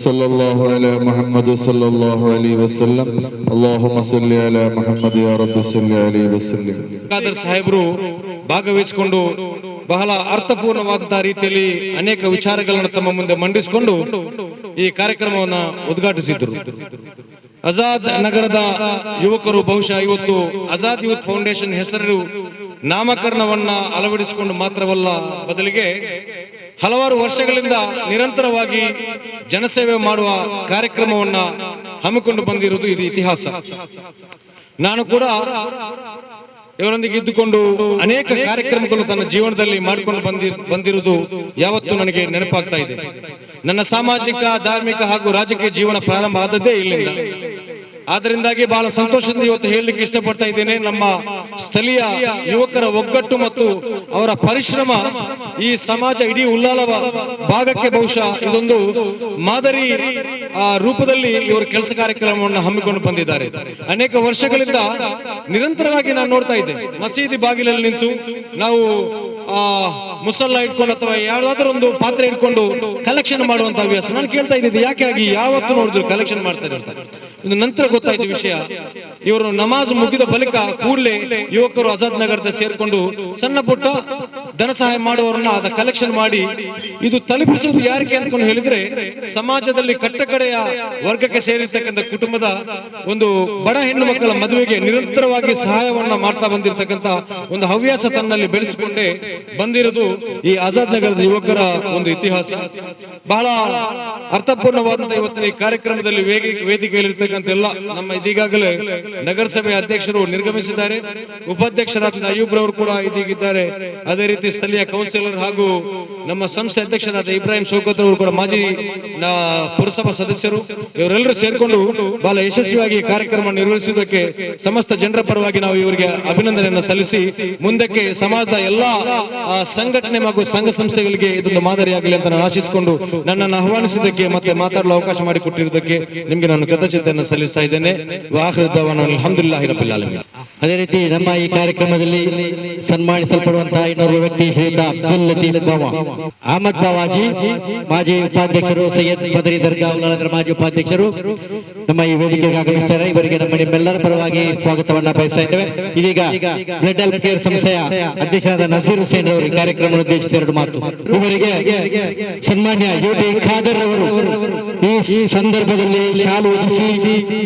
صلى الله على محمد صلى الله عليه وسلم. اللهم صل على محمد يا رب صل عليه وسلم. ಖಾದರ್ ಸಾಹೇಬರು ಭಾಗವಹಿಸಿಕೊಂಡು ಬಹಳ ಅರ್ಥಪೂರ್ಣವಾದಂತಹ ರೀತಿಯಲ್ಲಿ ಅನೇಕ ವಿಚಾರಗಳನ್ನು ತಮ್ಮ ಮುಂದೆ ಮಂಡಿಸಿಕೊಂಡು ಈ ಕಾರ್ಯಕ್ರಮವನ್ನು ಉದ್ಘಾಟಿಸಿದ್ರು. ಆಜಾದ್ ನಗರದ ಯುವಕರು ಬಹುಶಃ ಇವತ್ತು ಆಜಾದ್ ಯೂತ್ ಫೌಂಡೇಶನ್ ಹೆಸರು ನಾಮಕರಣವನ್ನ ಅಳವಡಿಸಿಕೊಂಡು ಮಾತ್ರವಲ್ಲ, ಬದಲಿಗೆ ಹಲವಾರು ವರ್ಷಗಳಿಂದ ನಿರಂತರವಾಗಿ ಜನಸೇವೆ ಮಾಡುವ ಕಾರ್ಯಕ್ರಮವನ್ನ ಹಮ್ಮಿಕೊಂಡು ಬಂದಿರುವುದು ಇದು ಇತಿಹಾಸ. ನಾನು ಕೂಡ ಇವರೊಂದಿಗೆ ಇದ್ದುಕೊಂಡು ಅನೇಕ ಕಾರ್ಯಕ್ರಮಗಳು ತನ್ನ ಜೀವನದಲ್ಲಿ ಮಾಡಿಕೊಂಡು ಬಂದಿರುವುದು ಯಾವತ್ತೂ ನನಗೆ ನೆನಪಾಗ್ತಾ ಇದೆ. ನನ್ನ ಸಾಮಾಜಿಕ, ಧಾರ್ಮಿಕ ಹಾಗೂ ರಾಜಕೀಯ ಜೀವನ ಪ್ರಾರಂಭ ಆದದ್ದೇ ಇಲ್ಲಿಂದ. ಆದ್ದರಿಂದಾಗಿ ಬಹಳ ಸಂತೋಷದಿಂದ ಇವತ್ತು ಹೇಳಲಿಕ್ಕೆ ಇಷ್ಟಪಡ್ತಾ ಇದ್ದೇನೆ, ನಮ್ಮ ಸ್ಥಳೀಯ ಯುವಕರ ಒಗ್ಗಟ್ಟು ಮತ್ತು ಅವರ ಪರಿಶ್ರಮ ಈ ಸಮಾಜ ಇಡೀ ಉಲ್ಲಾಲ ಭಾಗಕ್ಕೆ ಬಹುಶಃ ಇದೊಂದು ಮಾದರಿ ರೂಪದಲ್ಲಿ ಇವರು ಕೆಲಸ ಕಾರ್ಯಕ್ರಮವನ್ನು ಹಮ್ಮಿಕೊಂಡು ಬಂದಿದ್ದಾರೆ. ಅನೇಕ ವರ್ಷಗಳಿಂದ ನಿರಂತರವಾಗಿ ನಾನು ನೋಡ್ತಾ ಇದ್ದೆ, ಮಸೀದಿ ಬಾಗಿಲಲ್ಲಿ ನಿಂತು ನಾವು ಮುಸಲ್ಲ ಇಟ್ಕೊಂಡು ಅಥವಾ ಯಾವ್ದಾದ್ರು ಒಂದು ಪಾತ್ರೆ ಇಟ್ಕೊಂಡು ಕಲೆಕ್ಷನ್ ಮಾಡುವಂತ ಹವ್ಯಾಸ ನಾನು ಕೇಳ್ತಾ ಇದ್ದಿದ್ದೆ. ಯಾಕೆ ಆಗಿ ಯಾವತ್ತು ನೋಡಿದ್ರು ಕಲೆಕ್ಷನ್ ಮಾಡ್ತಾರೆ ಅಂತ. ಇನ್ನು ನಂತರ ಗೊತ್ತಾಯ್ತು ವಿಷಯ. ಇವರು ನಮಾಜ್ ಮುಗಿದ ಬಳಿಕ ಕೂಡಲೇ ಯುವಕರು ಆಜಾದ್ ನಗರದ ಸೇರ್ಕೊಂಡು ಸಣ್ಣ ಪುಟ್ಟ ಧನ ಸಹಾಯ ಮಾಡುವವರನ್ನ ಅದ ಕಲೆಕ್ಷನ್ ಮಾಡಿ ಇದು ತಲುಪಿಸುವುದು ಯಾರಿಗೆ ಅಂದ್ಕೊಂಡು ಹೇಳಿದ್ರೆ, ಸಮಾಜದಲ್ಲಿ ಕಟ್ಟಕಡೆಯ ವರ್ಗಕ್ಕೆ ಸೇರಿರ್ತಕ್ಕಂಥ ಕುಟುಂಬದ ಒಂದು ಬಡ ಹೆಣ್ಣು ಮಕ್ಕಳ ಮದುವೆಗೆ ನಿರಂತರವಾಗಿ ಸಹಾಯವನ್ನ ಮಾಡ್ತಾ ಬಂದಿರತಕ್ಕಂತ ಒಂದು ಹವ್ಯಾಸ ತನ್ನಲ್ಲಿ ಬೆಳೆಸಿಕೊಂಡೇ ಬಂದಿರೋದು ಈ ಆಜಾದ್ ನಗರದ ಯುವಕರ ಒಂದು ಇತಿಹಾಸ. ಬಹಳ ಅರ್ಥಪೂರ್ಣವಾದಂತಹ ಇವತ್ತಿನ ಈ ಕಾರ್ಯಕ್ರಮದಲ್ಲಿ ವೇದಿಕೆಯಲ್ಲಿರ್ತಕ್ಕಂಥ ಎಲ್ಲ ನಮ್ಮ ಇದೀಗಾಗಲೇ ನಗರಸಭೆ ಅಧ್ಯಕ್ಷರು ನಿರ್ಗಮಿಸಿದ್ದಾರೆ, ಉಪಾಧ್ಯಕ್ಷರಾದ ಅಯ್ಯೂಬ್ ರವರು ಕೂಡ ಇದೀಗಿದ್ದಾರೆ. ಅದೇ ರೀತಿ ಸ್ಥಳೀಯ ಕೌನ್ಸಿಲರ್ ಹಾಗೂ ನಮ್ಮ ಸಂಸ್ಥೆ ಅಧ್ಯಕ್ಷರಾದ ಇಬ್ರಾಹಿಂ ಶೌಕತ್ ಅವರು ಕೂಡ ಮಾಜಿ ಪುರಸಭಾ ಸದಸ್ಯರು, ಇವರೆಲ್ಲರೂ ಸೇರ್ಕೊಂಡು ಬಹಳ ಯಶಸ್ವಿಯಾಗಿ ಕಾರ್ಯಕ್ರಮ ನಿರ್ವಹಿಸುವುದಕ್ಕೆ ಸಮಸ್ತ ಜನರ ಪರವಾಗಿ ನಾವು ಇವರಿಗೆ ಅಭಿನಂದನೆಯನ್ನು ಸಲ್ಲಿಸಿ ಮುಂದಕ್ಕೆ ಸಮಾಜದ ಎಲ್ಲಾ ಸಂಘಟನೆ ಹಾಗೂ ಸಂಘ ಸಂಸ್ಥೆಗಳಿಗೆ ಇದೊಂದು ಮಾದರಿಯಾಗಲಿ ಅಂತ ನಾನು ಆಶಿಸಿಕೊಂಡು ನನ್ನನ್ನು ಆಹ್ವಾನಿಸಿದ್ದಕ್ಕೆ ಮತ್ತೆ ಮಾತಾಡಲು ಅವಕಾಶ ಮಾಡಿಕೊಟ್ಟಿರುವುದಕ್ಕೆ ನಿಮಗೆ ನಾನು ಕೃತಜ್ಞತೆಯನ್ನು ಸಲ್ಲಿಸ್ತಾ ಇದ್ದೇನೆ. ವಾಖಿರ್ ದವಾನ ಅಲ್ಹಮ್ದುಲಿಲ್ಲಾಹಿ ರಬ್ಬಿಲ್ ಆಲಮೀನ್. ಅದೇ ರೀತಿ ನಮ್ಮ ಈ ಕಾರ್ಯಕ್ರಮದಲ್ಲಿ ಸನ್ಮಾನಿಸಲ್ಪಡುವಂತಹ ಇನ್ನೊಬ್ಬ ವ್ಯಕ್ತಿ ಶ್ರೀಯುತ ಅಬ್ದುಲ್ ಲತೀಫ್ ಬಾವಾ ಅಹಮದ್ ಬಾವಾಜಿ, ಮಾಜಿ ಉಪಾಧ್ಯಕ್ಷರು, ಸೈಯದ್ ಬದರಿ ದರ್ಗಾ ಉಲ್ಲಾಲಂದ್ರ ಮಾಜಿ ಉಪಾಧ್ಯಕ್ಷರು ನಮ್ಮ ಈ ವೇದಿಕೆಗೆ ಆಗಮಿಸ್ತಾರೆ. ಇವರಿಗೆ ನಮ್ಮ ನಿಮ್ಮೆಲ್ಲರ ಪರವಾಗಿ ಸ್ವಾಗತವನ್ನ ಬಯಸ್ತಾ ಇದ್ದೇವೆ. ಇದೀಗ ಬ್ಲಡ್ ಹೆಲ್ತ್ ಕೇರ್ ಸಂಸ್ಥೆಯ ಅಧ್ಯಕ್ಷರಾದ ನಸೀರ್ ಹುಸೇನ್ ಹುಸೇನ್ ಅವರು ಈ ಕಾರ್ಯಕ್ರಮ ಉದ್ದೇಶಿಸಿ 2 ಮಾತು. ಇವರಿಗೆ ಸನ್ಮಾನ್ಯ ಯುಟಿ ಖಾದರ್ ಅವರು ಈ ಸಂದರ್ಭದಲ್ಲಿ ಶಾಲು ಹೊದಿಸಿ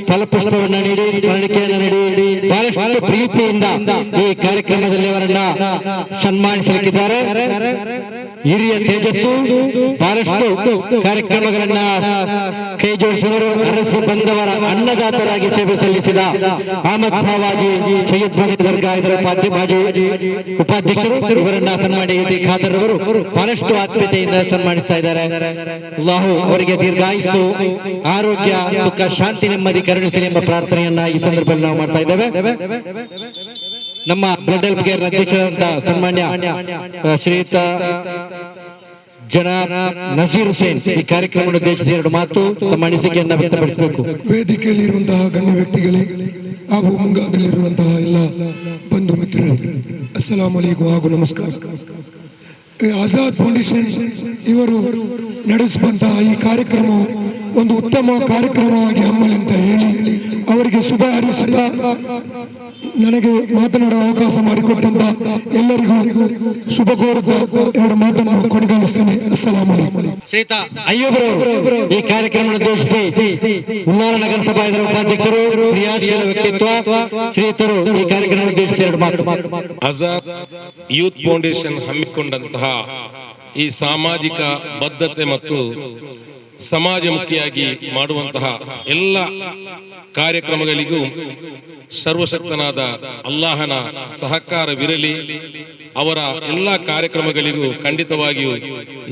ಫಲಪುಷ್ಪವನ್ನು ನೀಡಿ ಸ್ಮರಣಿಕೆಯನ್ನು ನೀಡಿ ಬಹಳಷ್ಟು ಪ್ರೀತಿಯಿಂದ ಈ ಕಾರ್ಯಕ್ರಮದಲ್ಲಿ ಅವರನ್ನ ಸನ್ಮಾನಿಸಲಿಕ್ಕಿದ್ದಾರೆ. ಹಿರಿಯ ತೇಜಸ್ಸು ಬಹಳಷ್ಟು ಕಾರ್ಯಕ್ರಮಗಳನ್ನ ಕೈ ಜೋಡಿಸಿದವರು, ಅರಸಿ ಬಂದವರ ಅನ್ನದಾತರಾಗಿ ಸೇವೆ ಸಲ್ಲಿಸಿದ ಅಹಮದ್ ಖವಾಜಿ ಸೈಯದ್ ಮಹಮ್ಮದ್ ದರ್ಗಾ ಇದರ ಉಪಾಧ್ಯಕ್ಷರು. ಇವರನ್ನ ಸನ್ಮಾನ್ಯ ಯುಟಿ ಖಾದರ್ ಅವರು ಬಹಳಷ್ಟು ಆತ್ಮೀಯತೆಯಿಂದ ಸನ್ಮಾನಿಸ್ತಾ ಇದ್ದಾರೆ. ಅಲ್ಲಾಹು ಅವರಿಗೆ ದೀರ್ಘಾಯುಸ್ಸು, ಆರೋಗ್ಯ, ಸುಖ, ಶಾಂತಿ, ನೆಮ್ಮದಿ ಕರುಣಿಸಲಿ ಎಂಬ ಪ್ರಾರ್ಥನೆಯನ್ನ ಈ ಸಂದರ್ಭದಲ್ಲಿ ನಾವು ಮಾಡ್ತಾ ಇದ್ದೇವೆ. ನಮ್ಮ ಬ್ಲಡ್ ಹೆಲ್ಪ್ ಕೇರ್ ಅಧ್ಯಕ್ಷರಾದಂತಹ ಸನ್ಮಾನ್ಯ ಶ್ರೀಯುತ ಜನಾಬ್ ನಜೀರ್ ಹುಸೇನ್ ಈ ಕಾರ್ಯಕ್ರಮವನ್ನು ಉದ್ದೇಶಿಸಿ 2 ಮಾತು ತಮ್ಮ ಅನಿಸಿಕೆಯನ್ನು ವ್ಯಕ್ತಪಡಿಸಬೇಕು. ವೇದಿಕೆಯಲ್ಲಿರುವಂತಹ ಗಣ್ಯ ವ್ಯಕ್ತಿಗಳೇ ಹಾಗೂ ಮುಂಗಾದಲ್ಲಿರುವಂತಹ ಎಲ್ಲ ಬಂಧು ಮಿತ್ರರೇ, ಅಸ್ಸಲಾಂ ಅಲೈಕುಂ ಹಾಗೂ ನಮಸ್ಕಾರ. ಆಜಾದ್ ಫೌಂಡೇಶನ್ ಇವರು ನಡೆಸುವಂತಹ ಈ ಕಾರ್ಯಕ್ರಮವು ಒಂದು ಉತ್ತಮ ಕಾರ್ಯಕ್ರಮವಾಗಿ ಹಮ್ಮಲಿ ಅಂತ ಹೇಳಿ ಅವರಿಗೆ ಶುಭ ಹಾರೈಸುತ್ತಾ ನನಗೆ ಮಾತನಾಡುವ ಅವಕಾಶ ಮಾಡಿಕೊಟ್ಟಂತ ಎಲ್ಲರಿಗೂ ಶುಭ ಕೋರುತ್ತಾ 2 ಮಾತನ್ನು ಕೊನೆಗಾಣಿಸ್ತೇನೆ. ಅಸ್ಸಲಾಂ ಅಲೈಕುಂ. ಶ್ರೀಯುತ ಅಯ್ಯೂಬ್ರವರು ಈ ಕಾರ್ಯಕ್ರಮ ಉದ್ದೇಶಿಸಿ ಉನ್ನಾರ ನಗರಸಭಾ ಇದರ ಉಪಾಧ್ಯಕ್ಷರು, ಕ್ರಿಯಾಶೀಲ ವ್ಯಕ್ತಿತ್ವ ಶ್ರೀಯುತರು ಈ ಕಾರ್ಯಕ್ರಮ ಉದ್ದೇಶಿಸಿ 2 ಮಾತು. ಆಜಾದ್ ಯೂತ್ ಫೌಂಡೇಶನ್ ಹಮ್ಮಿಕೊಂಡಂತಹ ಈ ಸಾಮಾಜಿಕ ಬದ್ಧತೆ ಮತ್ತು ಸಮಾಜಮುಖಿಯಾಗಿ ಮಾಡುವಂತಹ ಎಲ್ಲ ಕಾರ್ಯಕ್ರಮಗಳಿಗೂ ಸರ್ವಶಕ್ತನಾದ ಅಲ್ಲಾಹನ ಸಹಕಾರವಿರಲಿ. ಅವರ ಎಲ್ಲ ಕಾರ್ಯಕ್ರಮಗಳಿಗೂ ಖಂಡಿತವಾಗಿಯೂ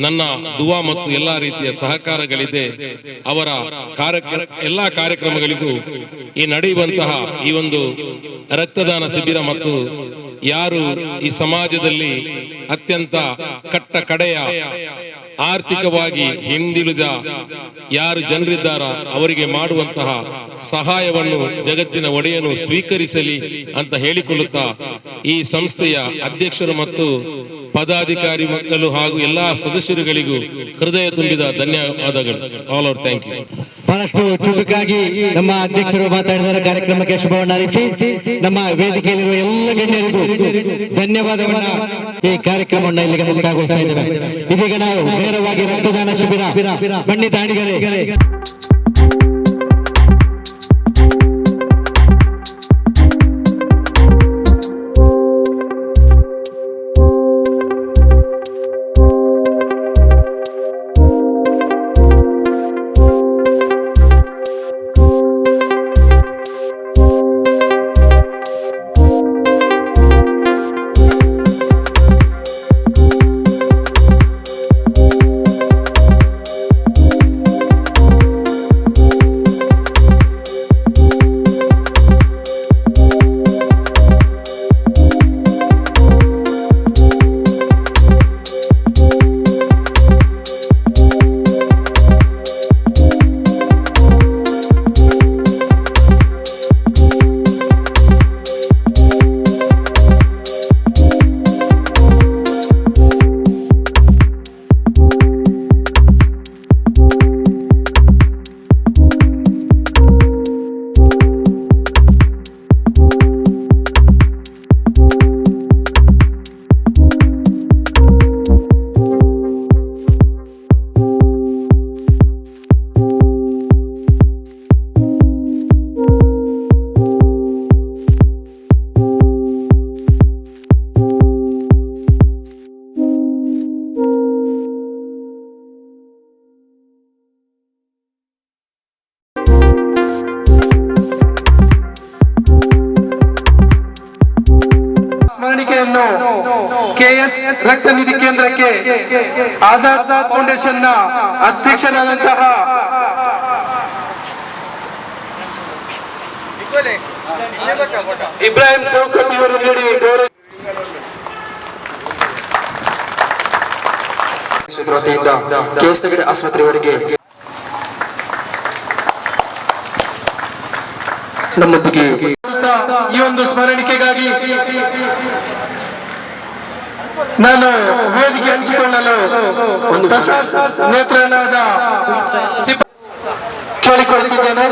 ನನ್ನ ದುವಾ ಮತ್ತು ಎಲ್ಲಾ ರೀತಿಯ ಸಹಕಾರಗಳಿದೆ. ಅವರ ಎಲ್ಲಾ ಕಾರ್ಯಕ್ರಮಗಳಿಗೂ ಈ ನಡೆಯುವಂತಹ ಈ ಒಂದು ರಕ್ತದಾನ ಶಿಬಿರ ಮತ್ತು ಯಾರು ಈ ಸಮಾಜದಲ್ಲಿ ಅತ್ಯಂತ ಕಟ್ಟ ಕಡೆಯ ಆರ್ಥಿಕವಾಗಿ ಹಿಂದುಳಿದ ಯಾರು ಜನರಿದ್ದಾರ ಅವರಿಗೆ ಮಾಡುವಂತಹ ಸಹಾಯವನ್ನು ಜಗತ್ತಿನ ಒಡೆಯನು ಸ್ವೀಕರಿಸಲಿ ಅಂತ ಹೇಳಿಕೊಳ್ಳುತ್ತಾ ಈ ಸಂಸ್ಥೆಯ ಅಧ್ಯಕ್ಷರು ಮತ್ತು ಪದಾಧಿಕಾರಿ ಮಕ್ಕಳು ಹಾಗೂ ಎಲ್ಲಾ ಸದಸ್ಯರುಗಳಿಗೂ ಹೃದಯ ತುಂಬಿದ ಧನ್ಯವಾದಗಳು. All over thank you. ಬಹಳಷ್ಟು ಚುಟುಕಾಗಿ ನಮ್ಮ ಅಧ್ಯಕ್ಷರು ಮಾತಾಡಿದರೆ ಕಾರ್ಯಕ್ರಮಕ್ಕೆ ಶುಭವನ್ನು ಹಾರೈಸಿ ನಮ್ಮ ವೇದಿಕೆಯಲ್ಲಿರುವ ಎಲ್ಲ ಗಣ್ಯರಿಗೂ ಧನ್ಯವಾದವನ್ನ ಈ ಕಾರ್ಯಕ್ರಮವನ್ನು ಇಲ್ಲಿಗೆ ಮುಕ್ತಾಯಗೊಳಿಸ್ತಾ ಇದ್ದೇವೆ. ಇದೀಗ ನಾವು ನೇರವಾಗಿ ರಕ್ತದಾನ ಶಿಬಿರ ಬನ್ನಿ ದಾಣಿಗಳೇ. ಸ್ಮರಣಿಕೆಯನ್ನು ಕೆಎಸ್ ರಕ್ತ ನಿಧಿ ಕೇಂದ್ರಕ್ಕೆ ಆಜಾದ್ ಫೌಂಡೇಶನ್ ನ ಅಧ್ಯಕ್ಷರಾದಂತಹ ಇಬ್ರಾಹಿಂ ಚೌಕತ್ ಇವರು ನೀಡಿ ಗೌರವ ಆಸ್ಪತ್ರೆಯವರಿಗೆ ನಮ್ಮೊಂದಿಗೆ ಈ ಒಂದು ಸ್ಮರಣಿಕೆಗಾಗಿ ನಾನು ವೇದಿಕೆ ಹಂಚಿಕೊಳ್ಳಲು ಒಂದು ನೇತ್ರಾಲಯದ ಕೇಳಿಕೊಳ್ಳುತ್ತಿದ್ದೇನೆ.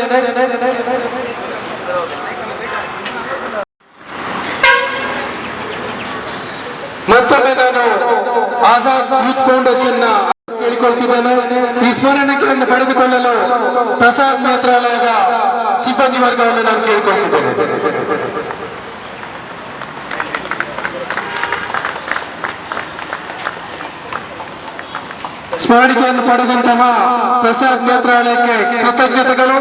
ಮತ್ತೊಮ್ಮೆ ನಾನು ನೇತ್ರಾಲಯದ ಸಿಬ್ಬಂದಿ ವರ್ಗವನ್ನು ನಾನು ಕೇಳಿಕೊಳ್ತಿದ್ದೇನೆ. ಸ್ಮರಣಿಕೆಯನ್ನು ಪಡೆದಂತಹ ಪ್ರಸಾದ್ ನೇತ್ರಾಲಯಕ್ಕೆ ಕೃತಜ್ಞತೆಗಳು.